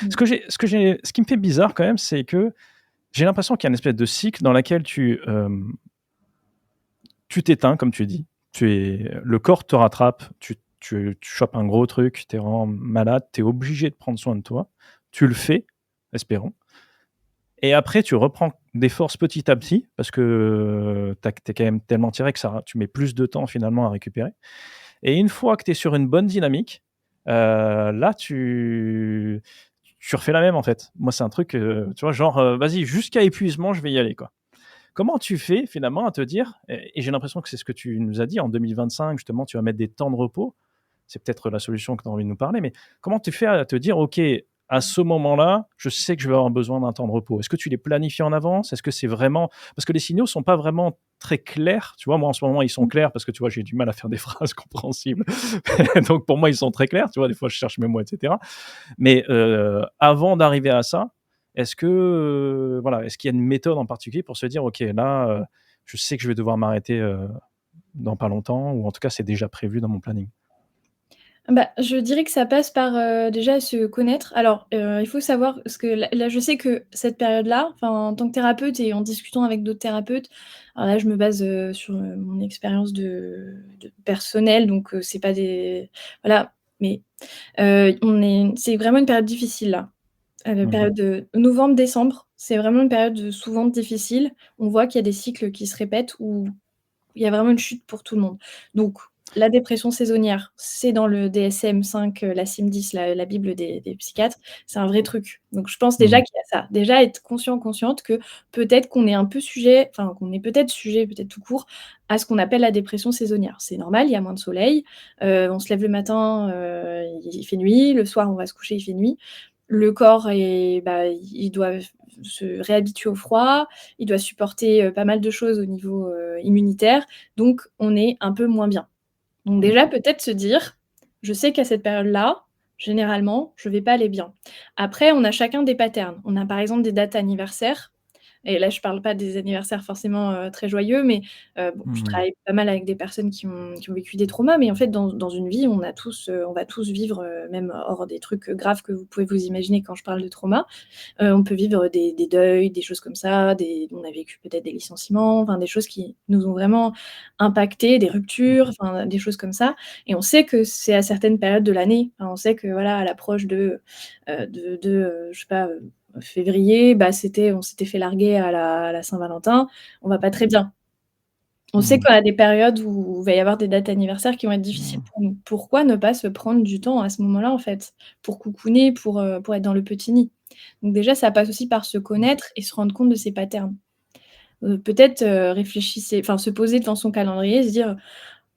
B: Mmh.
A: Ce qui me fait bizarre quand même, c'est que j'ai l'impression qu'il y a une espèce de cycle dans laquelle tu t'éteins, comme tu dis. Le corps te rattrape, tu chopes un gros truc, tu es vraiment malade, tu es obligé de prendre soin de toi. Tu le fais, espérons. Et après, tu reprends des forces petit à petit parce que tu es quand même tellement tiré que tu mets plus de temps finalement à récupérer. Et une fois que tu es sur une bonne dynamique, là, tu refais la même en fait. Moi, c'est un truc, tu vois, genre, vas-y, jusqu'à épuisement, je vais y aller, quoi. Comment tu fais finalement à te dire, et j'ai l'impression que c'est ce que tu nous as dit, en 2025 justement, tu vas mettre des temps de repos. C'est peut-être la solution que tu as envie de nous parler, mais comment tu fais à te dire: «OK, à ce moment-là, je sais que je vais avoir besoin d'un temps de repos»? Est-ce que tu les planifies en avance? Est-ce que c'est vraiment parce que les signaux sont pas vraiment très clairs, tu vois? Moi, en ce moment, ils sont
B: Mmh.
A: clairs parce que, tu vois, j'ai du mal à faire des phrases compréhensibles. Donc pour moi, ils sont très clairs, tu vois? Des fois, je cherche mes mots et cetera. Mais avant d'arriver à ça, est-ce que, voilà, est-ce qu'il y a une méthode en particulier pour se dire: «OK, là, je sais que je vais devoir m'arrêter, dans pas longtemps» ou en tout cas, c'est déjà prévu dans mon planning?
B: Bah, je dirais que ça passe par, déjà se connaître. Alors, il faut savoir parce que là, je sais que cette période-là, enfin, en tant que thérapeute et en discutant avec d'autres thérapeutes, alors là, je me base, sur, mon expérience de personnelle, donc c'est pas des voilà, mais c'est vraiment une période difficile là. La
A: Mmh mh.
B: période de novembre-décembre, c'est vraiment une période, souvent difficile. On voit qu'il y a des cycles qui se répètent où il y a vraiment une chute pour tout le monde. Donc la dépression saisonnière, c'est dans le DSM-5, la CIM-10, la bible des psychiatres, c'est un vrai truc. Donc je pense déjà
A: Mmh.
B: qu'il y a ça. Déjà être conscient, consciente que peut-être qu'on est un peu sujet, enfin qu'on est peut-être sujet, peut-être tout court, à ce qu'on appelle la dépression saisonnière. C'est normal, il y a moins de soleil, on se lève le matin, il fait nuit, le soir on va se coucher, il fait nuit. Le corps est bah, il doit se réhabituer au froid, il doit supporter, pas mal de choses au niveau, immunitaire, donc on est un peu moins bien. Donc
A: Mmh.
B: déjà peut-être se dire: «Je sais qu'à cette période-là, généralement, je vais pas aller bien». Après on a chacun des patterns. On a par exemple des dates anniversaires et là je parle pas des anniversaires forcément, très joyeux, mais bon, je
A: Mmh.
B: travaille pas mal avec des personnes qui ont vécu des traumas, mais en fait dans une vie, on va tous vivre, même hors des trucs, graves que vous pouvez vous imaginer quand je parle de trauma. On peut vivre des deuils, des choses comme ça, on a vécu peut-être des licenciements, enfin des choses qui nous ont vraiment impactés, des ruptures, enfin des choses comme ça et on sait que c'est à certaines périodes de l'année. Enfin, on sait que voilà, à l'approche je sais pas, février, bah, on s'était fait larguer à la Saint-Valentin, on va pas très bien. On sait
A: Mmh.
B: qu'on a des périodes où il va y avoir des dates anniversaires qui vont être difficiles
A: Mmh.
B: pour nous. Pourquoi ne pas se prendre du temps à ce moment-là, en fait? Pour cocooner, pour être dans le petit nid. Donc déjà, ça passe aussi par se connaître et se rendre compte de ses patterns. Peut-être, réfléchissez enfin, se poser devant son calendrier et se dire: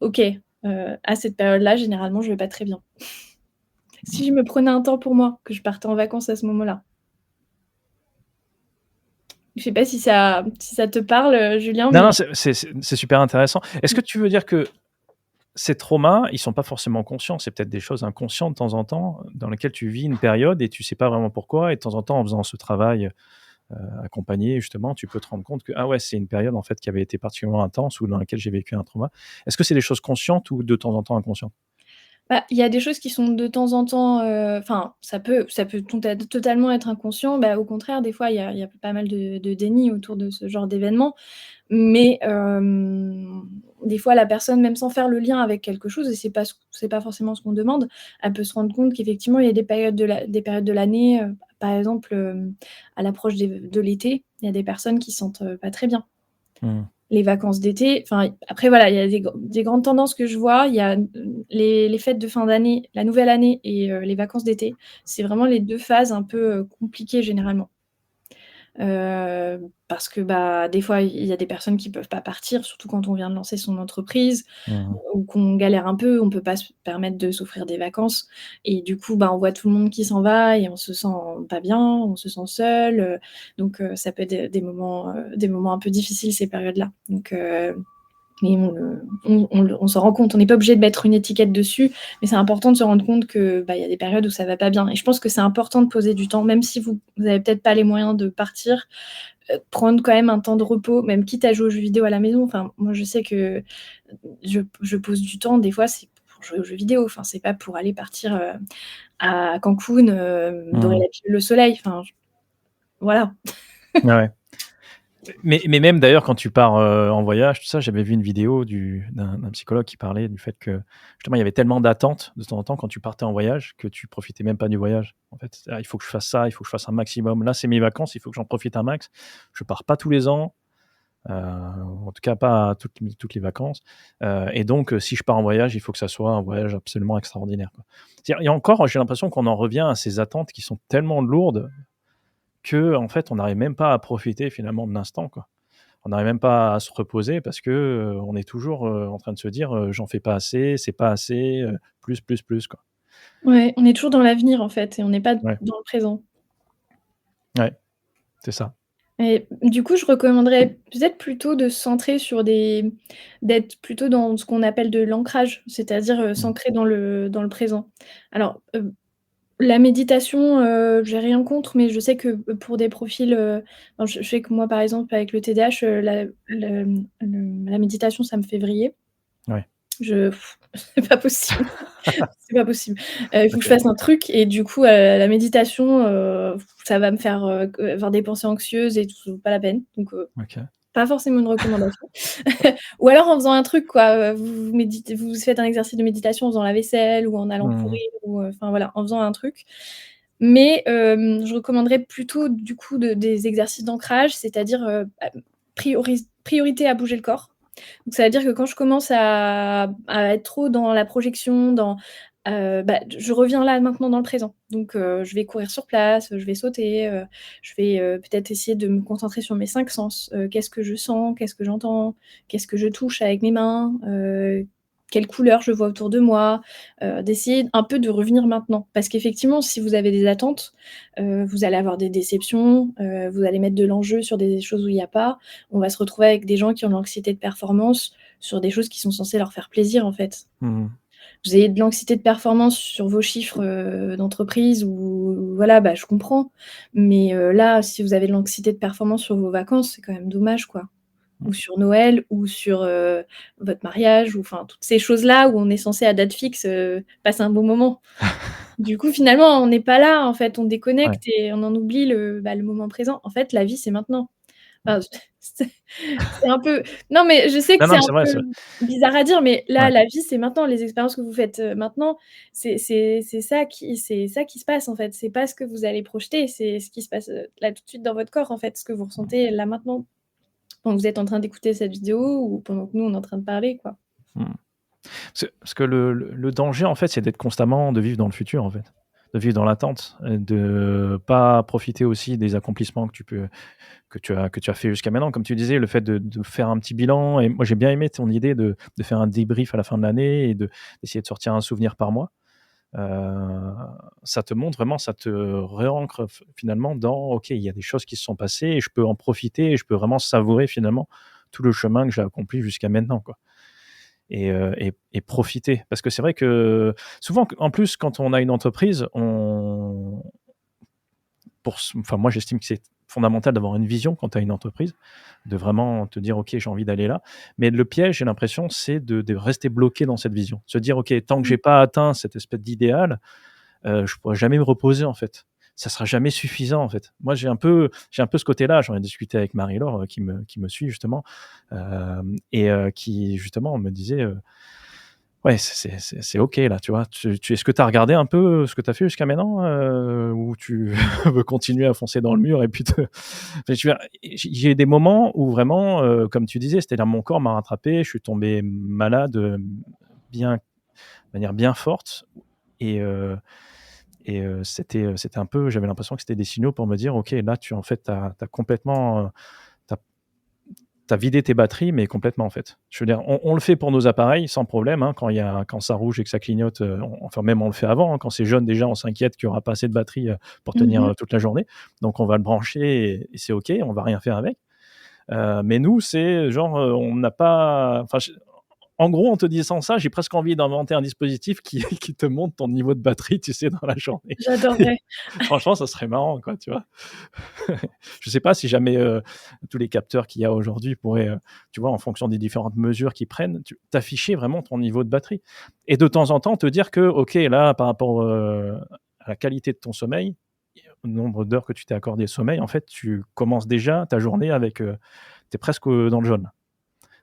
B: «OK, à cette période-là, généralement, je vais pas très bien. Si je me prenais un temps pour moi, que je partais en vacances à ce moment-là». Je sais pas si ça te parle, Julien,
A: Non, non,
B: mais
A: c'est super intéressant. Est-ce que tu veux dire que ces traumas, ils sont pas forcément conscients, c'est peut-être des choses inconscientes de temps en temps, dans lesquelles tu vis une période et tu sais pas vraiment pourquoi et de temps en temps, en faisant ce travail, accompagné justement, tu peux te rendre compte que: «Ah ouais, c'est une période en fait qui avait été particulièrement intense ou dans laquelle j'ai vécu un trauma». Est-ce que c'est des choses conscientes ou de temps en temps inconscientes?
B: bah, il y a des choses qui sont de temps en temps, enfin, ça peut totalement être inconscient. Bah, au contraire, des fois, il y a pas mal de déni autour de ce genre d'événement. Mais, des fois, la personne, même sans faire le lien avec quelque chose et c'est pas forcément ce qu'on demande, elle peut se rendre compte qu'effectivement, il y a des périodes de l'année, par exemple, à l'approche de l'été, il y a des personnes qui se sentent, pas très bien.
A: Mmh.
B: Les vacances d'été, enfin, après voilà, il y a des grandes tendances que je vois. Il y a, les fêtes de fin d'année, la nouvelle année et les vacances d'été. C'est vraiment les 2 phases un peu, compliquées généralement. Parce que, bah, des fois, il y a des personnes qui peuvent pas partir, surtout quand on vient de lancer son entreprise
A: Mmh.
B: ou qu'on galère un peu, on peut pas se permettre de s'offrir des vacances et du coup, bah, on voit tout le monde qui s'en va et on se sent pas bien, on se sent seul, donc ça peut être des moments un peu difficiles ces périodes-là. Donc mais on s'en rend compte, on n'est pas obligé de mettre une étiquette dessus, mais c'est important de se rendre compte que, bah, il y a des périodes où ça va pas bien et je pense que c'est important de poser du temps, même si vous avez peut-être pas les moyens de partir, prendre quand même un temps de repos, même quitte à jouer aux jeux vidéo à la maison. Enfin, moi, je sais que je pose du temps, des fois, c'est pour jouer aux jeux vidéo, enfin, c'est pas pour aller partir, à Cancun, dorer
A: Mmh.
B: la pilule au soleil, enfin, j voilà.
A: Ouais, ouais. Mais même d'ailleurs quand tu pars, en voyage, tout ça, j'avais vu une vidéo d'un psychologue qui parlait du fait que, justement, il y avait tellement d'attentes de temps en temps quand tu partais en voyage que tu profitais même pas du voyage, en fait. C'est: «Ah, il faut que je fasse ça, il faut que je fasse un maximum. Là, c'est mes vacances, il faut que j'en profite un max. Je pars pas tous les ans, en tout cas pas toutes les vacances, et donc si je pars en voyage, il faut que ça soit un voyage absolument extraordinaire, quoi». C'est-à-dire, et encore, j'ai l'impression qu'on en revient à ces attentes qui sont tellement lourdes qu'en fait, on n'arrive même pas à profiter finalement de l'instant, quoi. On n'arrive même pas à se reposer parce que, on est toujours, en train de se dire, «J'en fais pas assez, c'est pas assez, plus», quoi.
B: Ouais, on est toujours dans l'avenir, en fait et on n'est pas
A: Ouais,
B: dans le présent.
A: ouais, c'est ça.
B: Et du coup, je recommanderais peut-être plutôt de se centrer sur d'être plutôt dans ce qu'on appelle de l'ancrage, c'est-à-dire,
A: Mmh.
B: s'ancrer dans le présent. Alors, la méditation, j'ai rien contre, mais je sais que, pour des profils, enfin, je sais que moi, par exemple, avec le TDAH, la méditation, ça me fait vriller.
A: Ouais.
B: C'est pas possible. C'est pas possible. Il faut que je
A: OK.
B: fasse un truc et du coup, la méditation, ça va me faire, avoir des pensées anxieuses et tout, pas la peine. Donc
A: OK.
B: pas forcément une recommandation. Ou alors en faisant un truc quoi, vous méditez, vous faites un exercice de méditation en faisant la vaisselle ou en allant
A: Mmh.
B: courir ou enfin voilà, en faisant un truc. Mais je recommanderais plutôt du coup des exercices d'ancrage, c'est-à-dire, priorité à bouger le corps. Donc ça veut dire que quand je commence à être trop dans la projection, je reviens là maintenant dans le présent. Donc je vais courir sur place, je vais sauter, je vais, peut-être essayer de me concentrer sur mes 5 sens. Qu'est-ce que je sens? Qu'est-ce que j'entends? Qu'est-ce que je touche avec mes mains? Quelles couleurs je vois autour de moi? D'essayer un peu de revenir maintenant. Parce qu'effectivement, si vous avez des attentes, vous allez avoir des déceptions, vous allez mettre de l'enjeu sur des choses où il y a pas. On va se retrouver avec des gens qui ont de l'anxiété de performance sur des choses qui sont censées leur faire plaisir, en fait.
A: Mmh.
B: Vous avez de l'anxiété de performance sur vos chiffres, d'entreprise ou voilà, je comprends. Mais là, si vous avez de l'anxiété de performance sur vos vacances, c'est quand même dommage, quoi. Ou
A: Mmh.
B: sur Noël ou sur, votre mariage ou enfin toutes ces choses-là où on est censé à date fixe, passer un bon moment. Du coup, finalement, on n'est pas là, en fait, on
A: Ouais.
B: déconnecte et on en oublie le moment présent. En fait, la vie, c'est maintenant.
A: Mmh.
B: Enfin, c'est un peu non, mais je sais que
A: Non,
B: c'est
A: non,
B: un
A: c'est vrai,
B: peu
A: c'est vrai.
B: bizarre à dire, mais là,
A: Ouais.
B: la vie, c'est maintenant. Les expériences que vous faites, maintenant, c'est ça qui se passe, en fait. C'est pas ce que vous allez projeter, c'est ce qui se passe, là, tout de suite dans votre corps, en fait, ce que vous ressentez là, maintenant, quand vous êtes en train d'écouter cette vidéo ou pendant que nous, on est en train de parler, quoi.
A: Mmh. Parce que le danger, en fait, c'est d'être constamment de vivre dans le futur, en fait. De vivre dans l'attente, de pas profiter aussi des accomplissements que tu as fait jusqu'à maintenant. Comme tu disais, le fait de faire un petit bilan et moi, j'ai bien aimé ton idée de faire un débrief à la fin de l'année et d'essayer de sortir un souvenir par mois. Heu, Ça te montre vraiment, ça te réancre finalement dans: «OK, il y a des choses qui se sont passées et je peux en profiter et je peux vraiment savourer finalement tout le chemin que j'ai accompli jusqu'à maintenant, quoi». Et profiter. Parce que c'est vrai que souvent, en plus, quand on a une entreprise, enfin, moi, j'estime que c'est fondamental d'avoir une vision quand tu as une entreprise, de vraiment te dire: «OK, j'ai envie d'aller là». Mais le piège, j'ai l'impression, c'est de rester bloqué dans cette vision. Se dire: «OK, tant que
B: Mmh.
A: j'ai pas atteint cette espèce d'idéal, je pourrai jamais me reposer, en fait. Ça sera jamais suffisant, en fait». Moi, j'ai un peu ce côté-là. J'en ai discuté avec Marie-Laure, qui me suit justement, qui justement me disait, ouais, c'est OK là, tu vois? Est-ce que tu as regardé un peu, ce que tu as fait jusqu'à maintenant, ou tu veux continuer à foncer dans le mur et puis te enfin, je veux dire, j'ai des moments où vraiment, comme tu disais, c'est-à-dire mon corps m'a rattrapé, je suis tombé malade, bien de manière bien forte et c'était un peu, j'avais l'impression que c'était des signaux pour me dire: «OK, là, tu en fait, tu as complètement, tu tu as vidé tes batteries, mais complètement, en fait». Je veux dire, on le fait pour nos appareils sans problème, hein, quand ça rouge et que ça clignote, enfin même on le fait avant, hein, quand c'est jaune déjà, on s'inquiète qu'il y aura pas assez de batterie, pour
B: Mmh
A: tenir,
B: mh.
A: toute la journée. Donc on va le brancher et c'est OK, on va rien faire avec. Mais nous, c'est genre, on n'a pas enfin je en gros, en te disant ça, j'ai presque envie d'inventer un dispositif qui qui te montre ton niveau de batterie, tu sais, dans la journée.
B: J'adorerais.
A: Franchement, ça serait marrant, quoi, tu vois? Je sais pas si jamais, tous les capteurs qu'il y a aujourd'hui pourraient, tu vois, en fonction des différentes mesures qu'ils prennent, t'afficher vraiment ton niveau de batterie et de temps en temps te dire que: «OK, là, par rapport, à la qualité de ton sommeil, au nombre d'heures que tu t'es accordé sommeil, en fait, tu commences déjà ta journée avec, tu es presque, dans le jaune».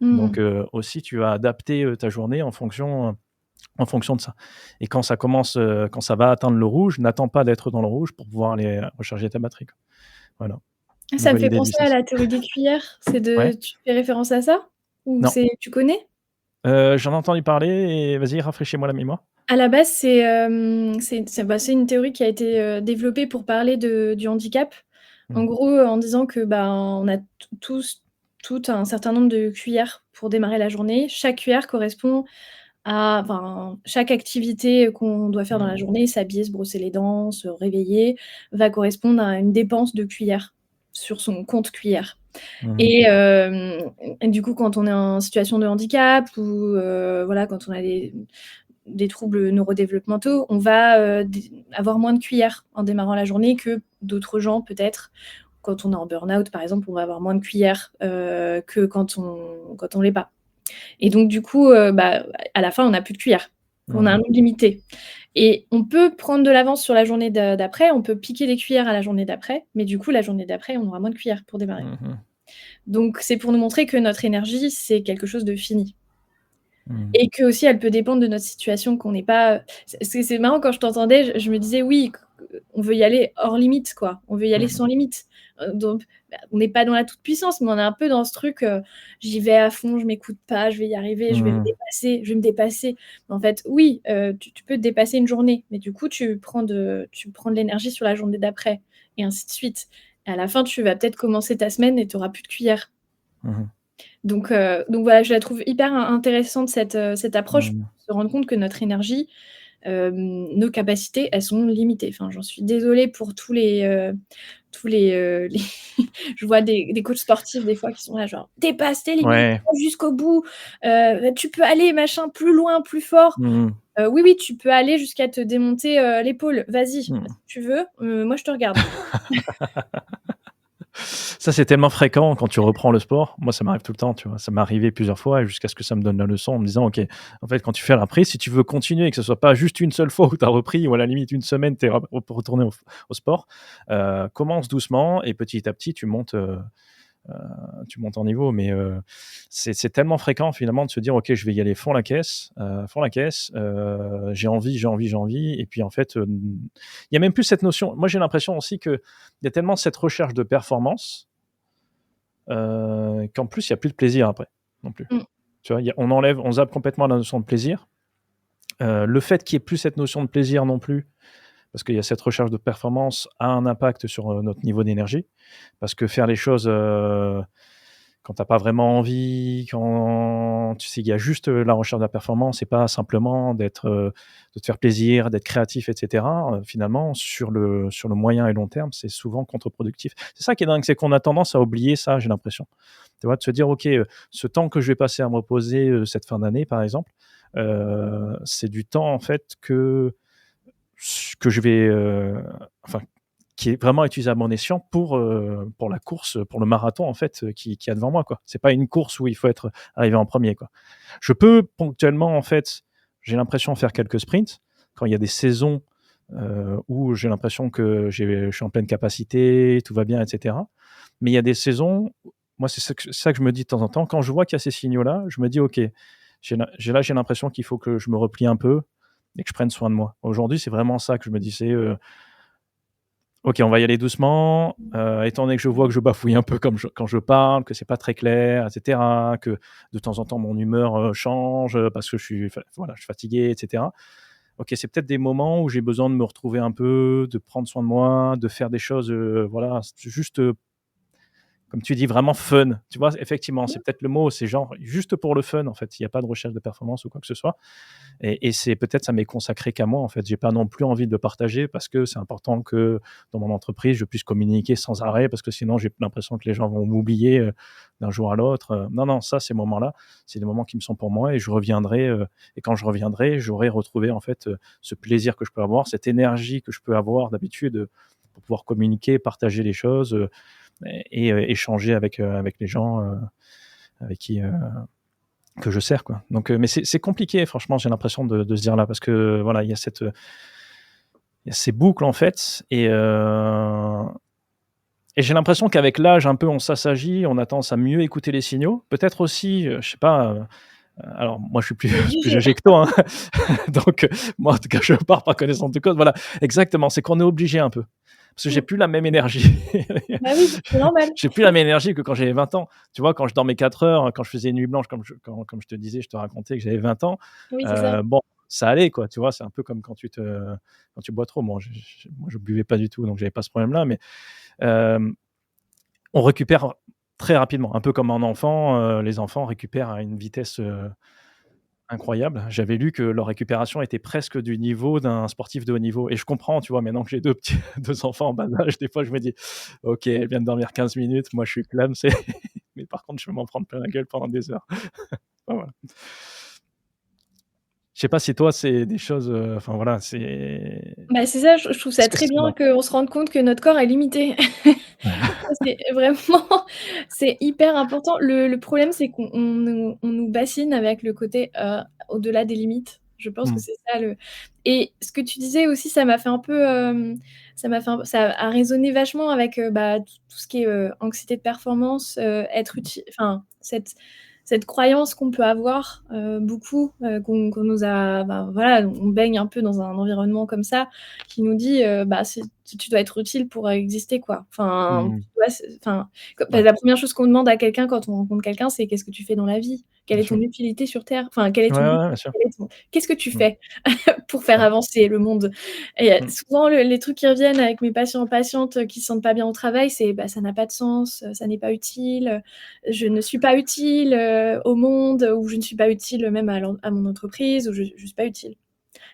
A: Donc
B: Mmh.
A: aussi tu vas adapter, ta journée en fonction de ça et quand ça va atteindre le rouge, n'attends pas d'être dans le rouge pour pouvoir aller, recharger ta batterie, quoi. Voilà,
B: Ça me
A: nouvelle
B: fait
A: idée de
B: penser à
A: business.
B: la théorie des cuillères.
A: Ouais?
B: Tu fais référence à ça? Ou
A: Non,
B: tu connais?
A: j'en ai entendu parler et vas-y, rafraîchis-moi la mémoire.
B: À la base, c'est une théorie qui a été, développée pour parler du handicap. En
A: Mmh.
B: gros, en disant que, on a tous tout un certain nombre de cuillères pour démarrer la journée. Chaque cuillère correspond à chaque activité qu'on doit faire dans la
A: Mmh.
B: journée, s'habiller, se brosser les dents, se réveiller, va correspondre à une dépense de cuillères sur son compte cuillère.
A: Mmh.
B: Et du coup, quand on est en situation de handicap ou voilà, quand on a des troubles neurodéveloppementaux, on va, avoir moins de cuillères en démarrant la journée que d'autres gens peut-être. Quand on est en burn-out, par exemple, on va avoir moins de cuillères, que quand on l'est pas. Et donc du coup, à la fin, on n'a plus de cuillère. On a un
A: Mmh.
B: nombre limité et on peut prendre de l'avance sur la journée d'après, on peut piquer des cuillères à la journée d'après, mais du coup, la journée d'après, on aura moins de cuillères pour démarrer.
A: Mmh.
B: Donc c'est pour nous montrer que notre énergie, c'est quelque chose de fini
A: Mmh.
B: et qu'aussi elle peut dépendre de notre situation, qu'on n'est pas c'est marrant quand je t'entendais, je me disais: «Oui, on veut y aller hors limite, quoi. On veut y aller
A: Mmh.
B: sans limite». Donc on n'est pas dans la toute-puissance, mais on est un peu dans ce truc, j'y vais à fond, je m'écoute pas, je vais y arriver,
A: Mmh.
B: je vais me dépasser. En fait, oui, tu peux te dépasser une journée, mais du coup, tu prends de l'énergie sur la journée d'après et ainsi de suite. Et à la fin, tu vas peut-être commencer ta semaine et tu auras plus de cuillère.
A: Mmh.
B: Donc voilà, je la trouve hyper intéressante cette approche,
A: Mmh.
B: pour se rendre compte que notre énergie, nos capacités, elles sont limitées. Enfin, j'en suis désolée pour les je vois des coachs sportifs des fois qui sont là genre: «Dépasse tes limites,
A: Ouais.
B: va jusqu'au bout, tu peux aller machin, plus loin, plus fort».
A: Mmh.
B: Oui, oui, tu peux aller jusqu'à te démonter, l'épaule, vas-y, si
A: Mmh.
B: tu veux, moi je te regarde.
A: Ça, c'est tellement fréquent quand tu reprends le sport. Moi, ça m'arrive tout le temps, tu vois? Ça m'est arrivé plusieurs fois et jusqu'à ce que ça me donne la leçon en me disant: «OK, en fait, quand tu fais la reprise, si tu veux continuer et que ce soit pas juste une seule fois où tu as repris ou à la limite une semaine, tu es retourné au sport, commence doucement et petit à petit, tu montes en niveau». Mais c'est tellement fréquent finalement de se dire: «OK, je vais y aller fond la caisse, j'ai envie, j'ai envie, j'ai envie» et puis en fait, il y a même plus cette notion. Moi, j'ai l'impression aussi qu'il y a tellement cette recherche de performance, qu'en plus, il y a plus de plaisir après, non plus.
B: Mmh.
A: Tu vois? On zappe complètement la notion de plaisir. Le fait qu'il y ait plus cette notion de plaisir non plus, parce qu'il y a cette recherche de performance a un impact sur, notre niveau d'énergie. Parce que faire les choses, quand tu as pas vraiment envie, quand tu sais, il y a juste, la recherche de la performance et pas simplement de te faire plaisir, d'être créatif et cetera, finalement sur le moyen et long terme, c'est souvent contre-productif. C'est ça qui est dingue, c'est qu'on a tendance à oublier ça, j'ai l'impression. Tu vois? De se dire: «OK, ce temps que je vais passer à me reposer, cette fin d'année», par exemple, c'est du temps en fait que je vais, enfin, qui est vraiment utilisable à bon escient pour la course, pour le marathon en fait, qui y a devant moi, quoi. C'est pas une course où il faut être arrivé en premier, quoi. Je peux ponctuellement, en fait, j'ai l'impression faire quelques sprints quand il y a des saisons, où j'ai l'impression que je suis en pleine capacité, tout va bien et cetera. Mais il y a des saisons, moi c'est ça que je me dis de temps en temps, quand je vois qu'il y a ces signaux-là, je me dis: «OK, j'ai l'impression qu'il faut que je me replie un peu et que je prenne soin de moi». Aujourd'hui, c'est vraiment ça que je me dis, c'est, OK, on va y aller doucement, étant donné que je vois que je bafouille un peu comme quand je parle, que c'est pas très clair et cetera, que de temps en temps mon humeur, change, parce que je suis fatigué et cetera. OK, c'est peut-être des moments où j'ai besoin de me retrouver un peu, de prendre soin de moi, de faire des choses, voilà, juste, comme tu dis, vraiment fun. Tu vois? Effectivement, c'est peut-être le mot, c'est genre juste pour le fun, en fait. Il y a pas de recherche de performance ou quoi que ce soit. Et c'est peut-être ça m'est consacré qu'à moi, en fait. J'ai pas non plus envie de le partager parce que c'est important que dans mon entreprise, je puisse communiquer sans arrêt parce que sinon j'ai l'impression que les gens vont m'oublier, d'un jour à l'autre. Non, non, ça, ces moments-là, c'est des moments qui me sont pour moi et je reviendrai, et quand je reviendrai, j'aurai retrouvé, en fait, ce plaisir que je peux avoir, cette énergie que je peux avoir d'habitude, pour pouvoir communiquer, partager les choses, et échanger avec les gens, avec qui, que je sers, quoi. Donc mais c'est compliqué franchement, j'ai l'impression de se dire là parce que voilà, il y a ces boucles en fait et j'ai l'impression qu'avec l'âge un peu on s'assagit, on a tendance à mieux écouter les signaux. Peut-être aussi, je sais pas, alors moi je suis plus plus
B: Obligé.
A: âgé que toi, hein, donc moi en tout cas je pars par connaissance de cause. Voilà, exactement, c'est qu'on est obligé un peu. Parce que j'ai
B: Mmh.
A: plus la même énergie.
B: Bah oui, c'est normal.
A: J'ai plus la même énergie que quand j'avais 20 ans. Tu vois, quand je dormais 4 heures, quand je faisais une nuit blanche, comme je te disais, je te racontais que j'avais 20 ans,
B: Oui, c'est ça.
A: bon, ça allait quoi, tu vois? C'est un peu comme quand tu bois trop. Moi, je buvais pas du tout, donc j'avais pas ce problème-là, mais hem, on récupère très rapidement, un peu comme un enfant, les enfants récupèrent à une vitesse, incroyable. J'avais lu que leur récupération était presque du niveau d'un sportif de haut niveau et je comprends, tu vois? Maintenant que j'ai 2 petits 2 enfants en bas âge, des fois je me dis: «OK, elle vient de dormir 15 minutes, moi je suis c'est mais par contre je vais m'en prendre plein la gueule pendant des heures». Enfin, voilà. Je sais pas si toi, c'est des choses, enfin voilà, c'est
B: Bah, c'est ça, je trouve ça
A: est-ce que
B: très
A: c'est
B: bien
A: ouais.
B: qu'on se rende compte que notre corps est limité. Ça, c'est vraiment c'est hyper important. Le problème, c'est qu'on nous bassine avec le côté, au-delà des limites. Je pense que
A: Mmh.
B: c'est ça le et ce que tu disais aussi, ça m'a fait un peu, ça a résonné vachement avec, bah, tout ce qui est, anxiété de performance, être uti enfin, cette croyance qu'on peut avoir, beaucoup, qu'on nous a bah, voilà, on baigne un peu dans un environnement comme ça, qui nous dit, bah, c'est tu dois être utile pour exister, quoi. Enfin,
A: Mmh.
B: tu vois, c'est enfin, bah,
A: Ouais,
B: la première chose qu'on demande à quelqu'un quand on rencontre quelqu'un, c'est: «Qu'est-ce que tu fais dans la vie? Quelle
A: bien
B: est ton
A: sûr.
B: utilité sur terre? Enfin, quel est
A: Ouais,
B: ton but?
A: ouais, bien sûr.
B: Qu'est-ce que tu
A: Mmh.
B: fais pour faire
A: Ouais.
B: avancer le monde?» et
A: Mmh.
B: souvent les trucs qui reviennent avec mes patients, patientes, qui se sentent pas bien au travail, c'est: «Bah, ça n'a pas de sens, ça n'est pas utile, je ne suis pas utile, au monde, ou je ne suis pas utile même à mon entreprise, ou je suis pas utile».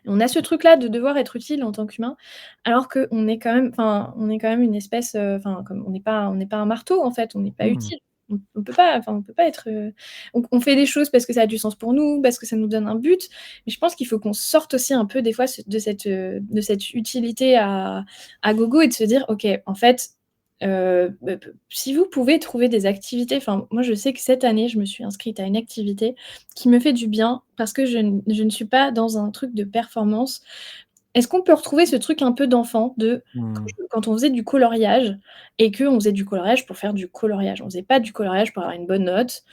B: Et on a ce truc-là de devoir être utile en tant qu'humain, alors qu'on est quand même enfin, on est quand même une espèce, enfin, comme on n'est pas un marteau, en fait, on n'est pas
A: Mmh.
B: utile. On peut pas, enfin, on peut pas être, on fait des choses parce que ça a du sens pour nous, parce que ça nous donne un but, mais je pense qu'il faut qu'on sorte aussi un peu des fois de cette utilité à gogo et de se dire: «OK, en fait, si vous pouvez trouver des activités», enfin, moi, je sais que cette année, je me suis inscrite à une activité qui me fait du bien parce que je ne suis pas dans un truc de performance. Est-ce qu'on peut retrouver ce truc un peu d'enfant de
A: Mmh.
B: quand on faisait du coloriage et qu'on faisait du coloriage pour faire du coloriage? On faisait pas du coloriage pour avoir une bonne note,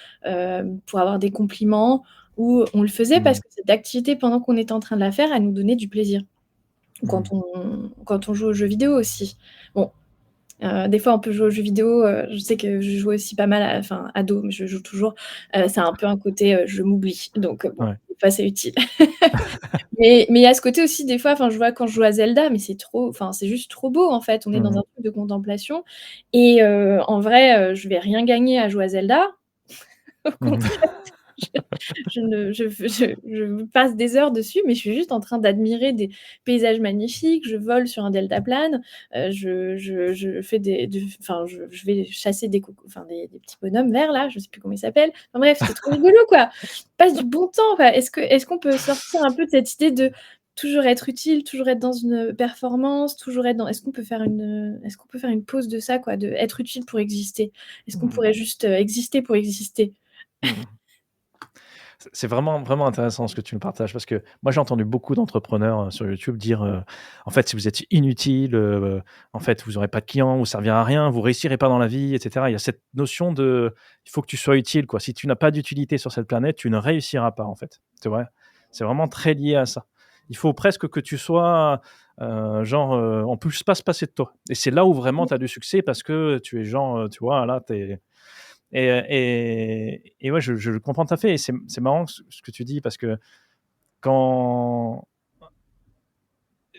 B: pour avoir des compliments, ou on le faisait parce
A: Mmh.
B: que cette activité, pendant qu'on était en train de la faire, elle nous donnait du plaisir. Ou
A: Mmh.
B: quand on joue aux jeux vidéo aussi. Bon, des fois, on peut jouer aux jeux vidéo, je sais que je jouais aussi pas mal enfin ado, mais je joue toujours, ça a un peu un côté, je m'oublie, donc bon,
A: Ouais.
B: des fois c'est utile. Mais il y a ce côté aussi des fois, enfin je vois quand je joue à Zelda, mais c'est trop enfin c'est juste trop beau en fait, on est dans
A: Mmh.
B: un truc de contemplation et en vrai, je vais rien gagner à jouer à Zelda. Au
A: Mmh.
B: contraire, je passe des heures dessus, mais je suis juste en train d'admirer des paysages magnifiques, je vole sur un deltaplane, je fais enfin, je vais chasser enfin des petits bonhommes verts là, je sais plus comment ils s'appellent. Enfin bref, c'est trop rigolo quoi. Je passe du bon temps quoi. Est-ce qu'on peut sortir un peu de cette idée de toujours être utile, toujours être dans une performance, toujours être dans est-ce qu'on peut faire une pause de ça quoi, de être utile pour exister? Est-ce qu'on
A: Mmh.
B: pourrait juste, exister pour exister?
A: Mmh. C'est vraiment, vraiment intéressant ce que tu me partages parce que moi, j'ai entendu beaucoup d'entrepreneurs, sur YouTube dire, «En fait, si vous êtes inutile, en fait, vous aurez pas de clients, vous servirez à rien, vous réussirez pas dans la vie» et cetera. Il y a cette notion de il faut que tu sois utile, quoi. Si tu n'as pas d'utilité sur cette planète, tu ne réussiras pas, en fait. C'est vrai. C'est vraiment très lié à ça. Il faut presque que tu sois, genre, on puisse pas se passer de toi et c'est là où vraiment tu as du succès parce que tu es genre, tu vois, là, tu es et ouais, je le comprends tout à fait et c'est marrant ce que tu dis parce que quand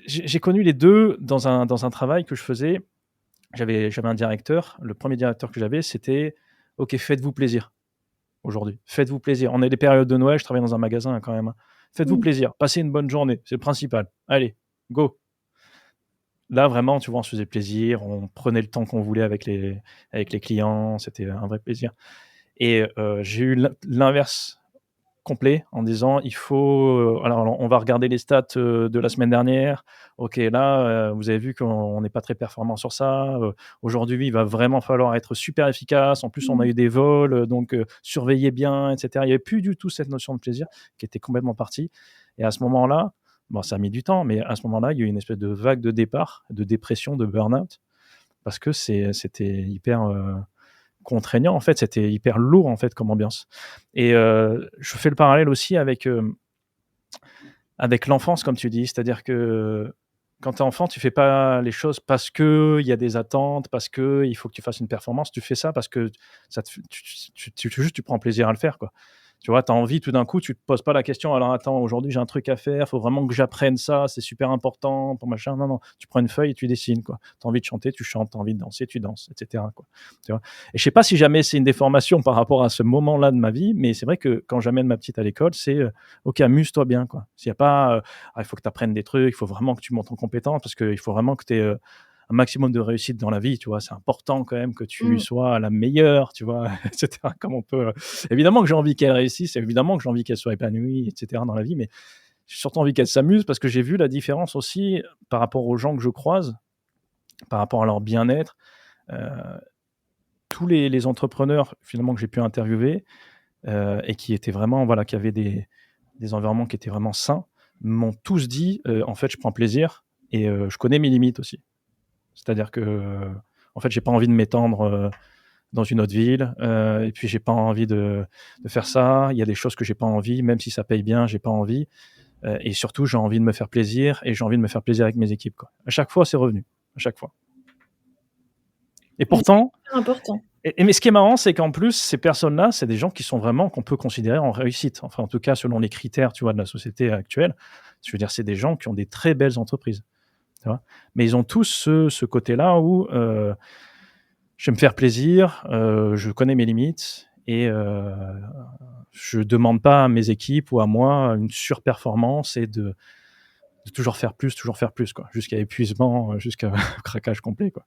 A: j'ai connu les 2 dans un travail que je faisais, j'avais un directeur, le premier directeur que j'avais, c'était: «OK, faites-vous plaisir aujourd'hui, faites-vous plaisir». On est des périodes de Noël, je travaille dans un magasin quand même, hein. Faites-vous
B: Mmh.
A: plaisir, passez une bonne journée, c'est le principal. Allez, go. Là, vraiment, tu vois, on se faisait plaisir, on prenait le temps qu'on voulait avec les clients, c'était un vrai plaisir et j'ai eu l'inverse complet en disant: «Il faut, alors on va regarder les stats, de la semaine dernière. OK, là, vous avez vu qu'on n'est pas très performant sur ça, aujourd'hui, il va vraiment falloir être super efficace. En plus, on a
B: Mmh.
A: eu des vols, donc surveillez bien» et cetera. Il y avait plus du tout cette notion de plaisir qui était complètement partie et à ce moment-là, bon, ça a mis du temps, mais à ce moment-là, il y a eu une espèce de vague de départ, de dépression, de burn-out parce que c'était hyper, contraignant en fait, c'était hyper lourd en fait comme ambiance et je fais le parallèle aussi avec l'enfance comme tu dis. C'est-à-dire que quand tu es enfant, tu fais pas les choses parce qu'il y a des attentes, parce qu'il faut que tu fasses une performance. Tu fais ça parce que ça te f juste tu prends plaisir à le faire, quoi. Tu vois? Tu as envie tout d'un coup, tu te poses pas la question: «Alors attends, aujourd'hui j'ai un truc à faire, faut vraiment que j'apprenne ça, c'est super important pour machin». Non, non, tu prends une feuille et tu dessines, quoi. Tu as envie de chanter, tu chantes, tu as envie de danser, tu danses et cetera, quoi. Tu vois? Et je sais pas si jamais c'est une déformation par rapport à ce moment-là de ma vie, mais c'est vrai que quand j'amène ma petite à l'école, c'est, OK, amuse-toi bien, quoi. S'il y a pas, «Ah, il faut que tu apprennes des trucs, il faut vraiment que tu montes en compétence parce qu'il faut vraiment que tu aies, un maximum de réussite dans la vie», tu vois? C'est important quand même que tu
B: Mmh.
A: sois la meilleure, tu vois? Et cetera, comme on peut, évidemment que j'ai envie qu'elle réussisse, évidemment que j'ai envie qu'elle soit épanouie et cetera dans la vie, mais j'ai surtout envie qu'elles s'amusent parce que j'ai vu la différence aussi par rapport aux gens que je croise, par rapport à leur bien-être. Heu, tous les entrepreneurs finalement que j'ai pu interviewer, et qui étaient vraiment voilà, qui avaient des environnements qui étaient vraiment sains, m'ont tous dit, «En fait, je prends plaisir et je connais mes limites aussi». C'est-à-dire que, en fait, j'ai pas envie de m'étendre, dans une autre ville, et puis j'ai pas envie de faire ça. Il y a des choses que j'ai pas envie, même si ça paye bien, j'ai pas envie, et surtout j'ai envie de me faire plaisir et j'ai envie de me faire plaisir avec mes équipes, quoi. À chaque fois, c'est revenu, à chaque fois. Et
B: Mais c'est
A: pourtant
B: super important.
A: mais ce qui est marrant, c'est qu'en plus, ces personnes-là, c'est des gens qui sont vraiment qu'on peut considérer en réussite. Enfin, en tout cas, selon les critères, tu vois, de la société actuelle. Je veux dire, c'est des gens qui ont des très belles entreprises, tu vois? Mais ils ont tous ce côté-là où, je vais me faire plaisir, je connais mes limites et je demande pas à mes équipes ou à moi une surperformance et de toujours faire plus, quoi, jusqu'à épuisement, jusqu'à craquage complet, quoi.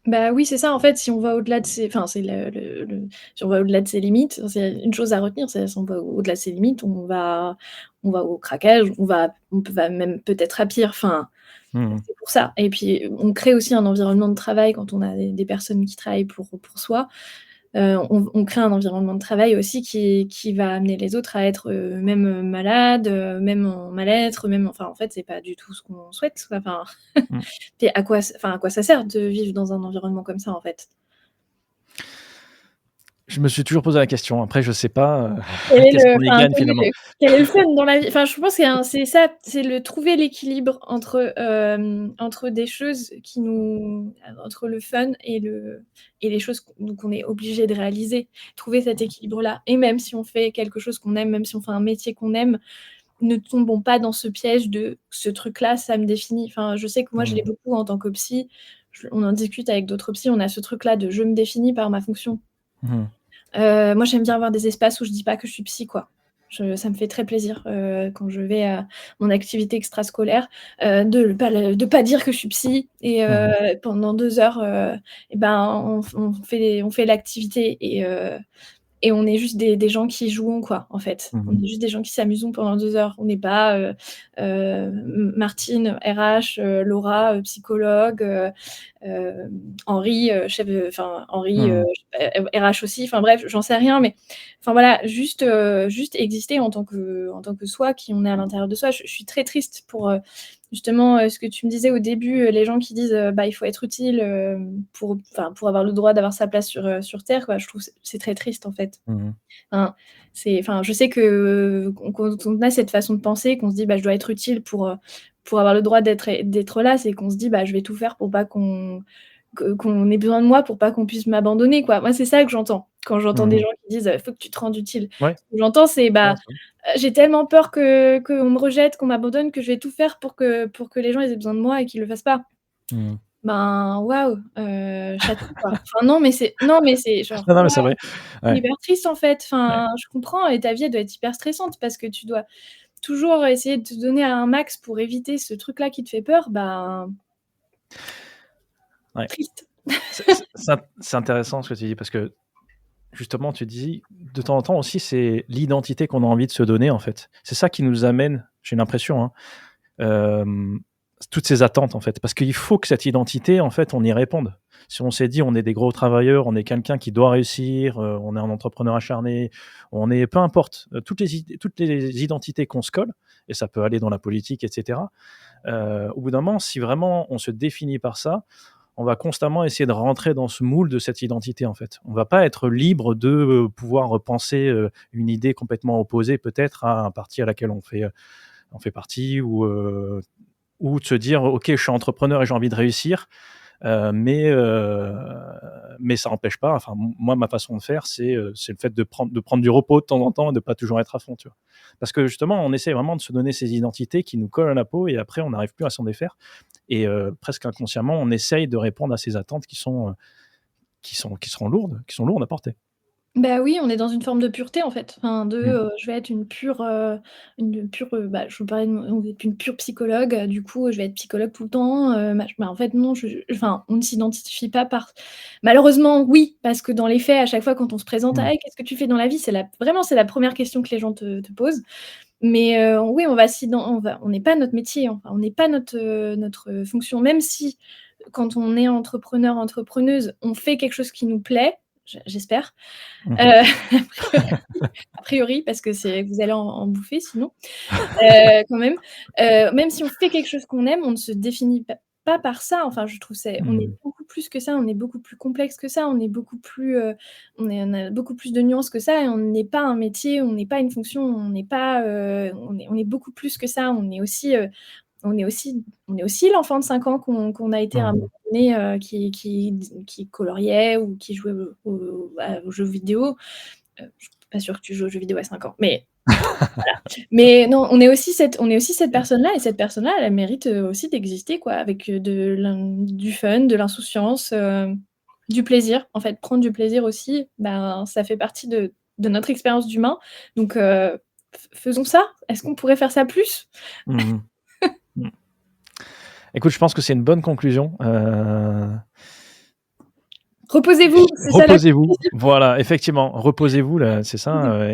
B: Bah, oui, c'est ça, en fait, si on va au-delà de ses enfin, c'est le si on va au-delà de ses limites, c'est une chose à retenir, c'est si on va au-delà de ses limites, on va au craquage, va même peut-être à pire, enfin,
A: Mmh mh.
B: c'est pour ça et puis, on crée aussi un environnement de travail quand on a des personnes qui travaillent pour soi. On crée un environnement de travail aussi qui va amener les autres à être, même, malades, même en mal-être, même enfin, en fait, c'est pas du tout ce qu'on souhaite, quoi, enfin
A: Mmh.
B: et à quoi ça sert de vivre dans un environnement comme ça, en fait?
A: Je me suis toujours posé la question. Après, je sais pas,
B: Quel est
A: qu'est-ce
B: le
A: qu'on y
B: enfin,
A: gagne finalement?
B: quel est le fun dans la vie? Enfin, je pense qu'il y a un c'est ça, c'est le trouver l'équilibre entre des choses qui nous entre le fun et les choses qu'on est obligé de réaliser. Trouver cet équilibre-là et même si on fait quelque chose qu'on aime, même si on fait un métier qu'on aime, ne tombons pas dans ce piège de: «Ce truc-là, ça me définit». Enfin, je sais que moi, je l'ai
A: Mmh.
B: beaucoup en tant que psy, je on en discute avec d'autres psys, on a ce truc-là de: «Je me définis par ma fonction».
A: Mmh.
B: Moi, j'aime bien avoir des espaces où je dis pas que je suis psy, quoi. Je Ça me fait très plaisir, quand je vais à mon activité extrascolaire, de pas dire que je suis psy et
A: Mmh.
B: pendant 2 heures, et ben, on fait l'activité et on est juste des gens qui jouons quoi, en fait. On
A: Mmh.
B: est juste des gens qui s'amusons pendant 2 heures. On n'est pas, Martine RH, Laura, psychologue, Henri, chef de enfin Henri,
A: Mmh.
B: RH aussi, enfin bref, j'en sais rien, mais enfin voilà, juste exister en tant que soi, qui on est à l'intérieur de soi. Je suis très triste pour, justement, ce que tu me disais au début, les gens qui disent, bah, il faut être utile, pour avoir le droit d'avoir sa place sur terre, quoi. Je trouve c'est très triste, en fait.
A: Mmh.
B: Enfin, enfin, je sais que, quand on a cette façon de penser, qu'on se dit: «Bah, je dois être utile pour avoir le droit d'être là», c'est qu'on se dit: «Bah, je vais tout faire pour pas qu'on ait besoin de moi, pour pas qu'on puisse m'abandonner», quoi. Moi, c'est ça que j'entends, quand j'entends des
A: Mmh.
B: gens qui disent: «Faut que tu te rendes utile».
A: Ouais,
B: Ce que j'entends, c'est:
A: ouais,
B: «Bah,
A: c'est vrai.
B: j'ai tellement peur que qu'on me rejette, qu'on m'abandonne, que je vais tout faire pour que les gens ils aient besoin de moi et qu'ils le fassent pas».
A: Mmh.
B: Ben, waouh, chapeau, quoi. Enfin, non, mais c'est genre,
A: Non, non, mais
B: waouh,
A: c'est vrai.
B: c'est
A: Ouais,
B: hyper triste, en fait.
A: ouais.
B: Enfin, je comprends et ta vie, elle doit être hyper stressante parce que tu dois toujours essayer de te donner un max pour éviter ce truc-là qui te fait peur, ben,
A: Ouais.
B: triste.
A: C'est intéressant ce que tu dis parce que justement, tu dis de temps en temps aussi, c'est l'identité qu'on a envie de se donner, en fait. C'est ça qui nous amène, j'ai l'impression, hein, hem, toutes ces attentes, en fait. Parce qu'il faut que cette identité, en fait, on y réponde. Si on s'est dit: «On est des gros travailleurs, on est quelqu'un qui doit réussir, on est un entrepreneur acharné», on est peu importe, toutes les identités qu'on se colle et ça peut aller dans la politique et cetera. Au bout d'un moment, si vraiment on se définit par ça, on va constamment essayer de rentrer dans ce moule de cette identité, en fait. On va pas être libre de, pouvoir penser, une idée complètement opposée peut-être à un parti à laquelle on fait partie ou de se dire: «OK, je suis entrepreneur et j'ai envie de réussir, Heu, mais heu, mais ça n'empêche pas, enfin, moi, ma façon de faire, c'est le fait de prendre du repos de temps en temps et de pas toujours être à fond, tu vois? Parce que justement, on essaie vraiment de se donner ces identités qui nous collent à la peau et après on n'arrive plus à s'en défaire et presque inconsciemment, on essaye de répondre à ces attentes qui sont lourdes à porter.
B: Bah, oui, on est dans une forme de pureté, en fait. Enfin,
A: Mmh.
B: je vais être une pure, bah, je vous parlais de mon une pure psychologue, du coup, je vais être psychologue tout le temps, en fait, non, enfin, on ne s'identifie pas par malheureusement, oui, parce que dans les faits, à chaque fois, quand on se présente:
A: Mmh.
B: «Ah, qu'est-ce que tu fais dans la vie?» C'est la première question que les gens te posent. Mais oui, on n'est pas notre métier, enfin, on n'est pas notre fonction. Même si, quand on est entrepreneur, entrepreneuse, on fait quelque chose qui nous plaît, j'espère.
A: Mmh.
B: A priori a priori, parce que vous allez en bouffer sinon. Quand même. Même si on fait quelque chose qu'on aime, on ne se définit pas par ça. Enfin, je trouve on est
A: Mmh.
B: beaucoup plus que ça, on est beaucoup plus complexe que ça, on est beaucoup plus, on a beaucoup plus de nuances que ça et on n'est pas un métier, on n'est pas une fonction, on n'est pas, on est beaucoup plus que ça. On est aussi l'enfant de 5 ans qu'on a été à un
A: Mmh.
B: moment donné, qui coloriait ou qui jouait aux jeux vidéo. Je suis pas sûre que tu joues aux jeux vidéo à 5 ans, mais mais non, on est aussi cette personne-là et cette personne-là, elle mérite, aussi d'exister quoi, avec, du fun, de l'insouciance, du plaisir. En fait, prendre du plaisir aussi, ben, ça fait partie de notre expérience d'humain, donc faisons ça. Est-ce qu'on pourrait faire ça plus?
A: Mmh. Mmh. Écoute, je pense que c'est une bonne conclusion.
B: Reposez-vous, c'est ça la
A: Reposez-vous,
B: conclusion.
A: voilà, effectivement, reposez-vous là, c'est
B: Mmh.
A: ça,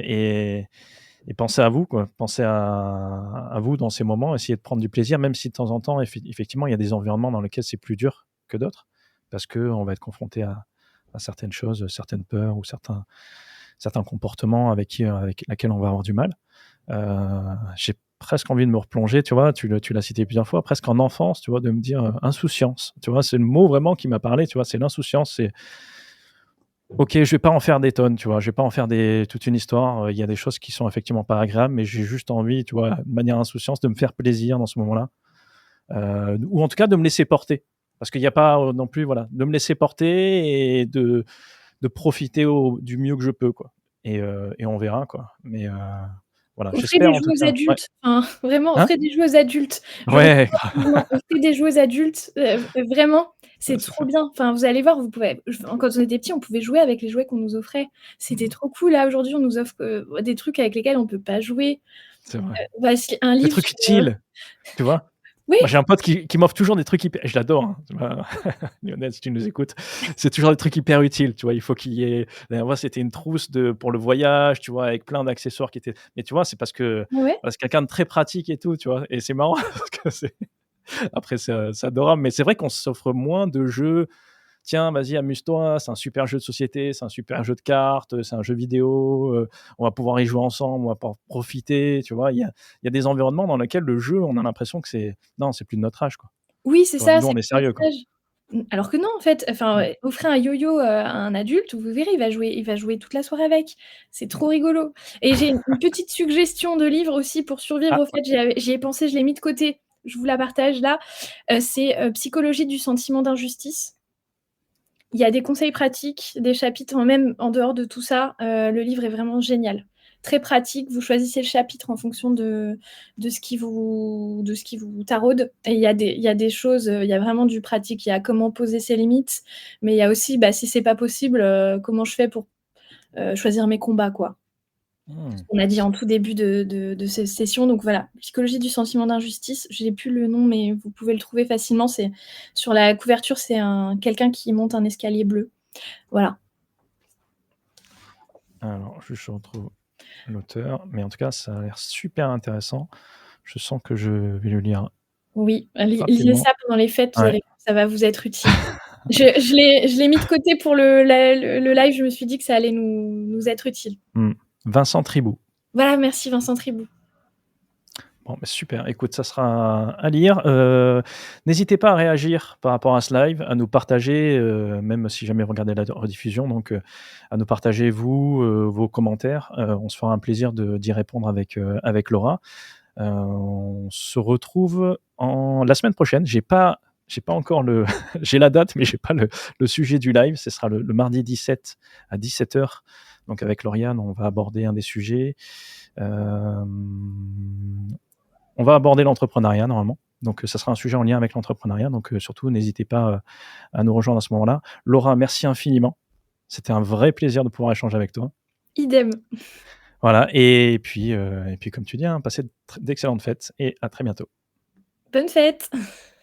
A: et pensez à vous, quoi. Pensez à vous dans ces moments, essayez de prendre du plaisir, même si de temps en temps, effectivement, il y a des environnements dans lesquels c'est plus dur que d'autres, parce qu'on va être confronté à certaines choses, certaines peurs ou certains comportements avec laquelle on va avoir du mal. J'ai presque envie de me replonger, tu vois, tu l'as cité plusieurs fois, presque en enfance, tu vois, de me dire, insouciance, tu vois? C'est le mot vraiment qui m'a parlé, tu vois? C'est l'insouciance, c'est OK, je vais pas en faire des tonnes, tu vois? Je vais pas en faire toute une histoire, il y a des choses qui sont effectivement pas agréables, mais j'ai juste envie, tu vois, de manière insouciance, de me faire plaisir dans ce moment-là, ou en tout cas de me laisser porter. Parce qu'il y a pas, non plus, voilà, de me laisser porter et de profiter du mieux que je peux, quoi, et on verra, quoi, mais voilà,
B: Offrez
A: j'espère
B: des
A: en tout
B: jouets aux
A: cas, ouais.
B: adultes, enfin, vraiment,
A: Hein?
B: offrez des jouets aux adultes. Je
A: Ouais,
B: recommande vivement, offrez des jouets aux adultes, vraiment, c'est
A: c'est
B: trop
A: ça.
B: bien. Enfin, vous allez voir, quand on était petits, on pouvait jouer avec les jouets qu'on nous offrait. C'était
A: Mmh.
B: trop cool. Là, aujourd'hui, on nous offre, des trucs avec lesquels on peut pas jouer.
A: C'est vrai.
B: Parce qu'un
A: Des
B: livre
A: trucs
B: sur,
A: utiles, tu vois?
B: oui,
A: Moi, j'ai un pote qui m'offre toujours des trucs hyper, je l'adore, hein, tu vois? Lionel, si tu nous écoutes, c'est toujours des trucs hyper utiles, tu vois? Il faut qu'il y ait, la dernière fois, c'était une trousse pour le voyage, tu vois? Avec plein d'accessoires qui étaient, mais tu vois, c'est parce que,
B: ouais.
A: voilà, c'est quelqu'un de très pratique et tout, tu vois? Et c'est marrant parce que après c'est adorable, mais c'est vrai qu'on s'offre moins de jeux. Tiens, vas-y, amuse-toi, c'est un super jeu de société, c'est un super jeu de cartes, c'est un jeu vidéo, on va pouvoir y jouer ensemble, on va pouvoir profiter, tu vois? Il y a des environnements dans lesquels le jeu, on a l'impression que non, c'est plus de notre âge, quoi.
B: Oui, c'est
A: Tu vois?
B: ça,
A: Nous,
B: c'est
A: on est
B: notre
A: sérieux, quoi.
B: âge. Alors que non, en fait, enfin,
A: Mmh.
B: offrez un yo-yo, à un adulte, vous verrez, il va jouer toute la soirée avec. C'est trop rigolo et j'ai une petite suggestion de livre aussi pour survivre
A: Ah,
B: au fait, j'y ai pensé, je l'ai mis de côté. Je vous la partage là, c'est, Psychologie du sentiment d'injustice. Il y a des conseils pratiques, des chapitres même en dehors de tout ça, le livre est vraiment génial. Très pratique, vous choisissez le chapitre en fonction de ce qui vous taraude et il y a des choses, il y a vraiment du pratique. Il y a comment poser ses limites, mais il y a aussi, bah, si c'est pas possible, comment je fais pour, choisir mes combats, quoi. Ce
A: mmh.
B: qu'on a dit en tout début de ces sessions, donc voilà. Psychologie du sentiment d'injustice, j'ai plus le nom, mais vous pouvez le trouver facilement. C'est sur la couverture, c'est quelqu'un qui monte un escalier bleu. Voilà.
A: Alors, je retrouve l'auteur, mais en tout cas, ça a l'air super intéressant. Je sens que je vais le lire
B: Oui, lisez
A: rapidement.
B: ça pendant les fêtes, vous
A: Ouais.
B: allez voir, ça va vous être utile. Je l'ai mis de côté pour le live, je me suis dit que ça allait nous être utile.
A: Mmh. Vincent Tribout.
B: Voilà, merci Vincent Tribou.
A: Bon, bah, super. Écoute, ça sera à lire. N'hésitez pas à réagir par rapport à ce live, à nous partager, même si jamais vous regardez la rediffusion, donc à nous partager, vous, vos commentaires. On se fera un plaisir d'y répondre avec Laura. On se retrouve la semaine prochaine. J'ai pas encore j'ai la date, mais j'ai pas le sujet du live. Ce sera le mardi 17 à 17h. Donc avec Lauriane, on va aborder un des sujets. On va aborder l'entrepreneuriat normalement. Donc, ça sera un sujet en lien avec l'entrepreneuriat. Donc, surtout, n'hésitez pas à nous rejoindre à ce moment-là. Laura, merci infiniment. C'était un vrai plaisir de pouvoir échanger avec toi.
B: Idem.
A: Voilà. Et puis comme tu dis, hein, passez d'excellentes fêtes et à très bientôt.
B: Bonne fête.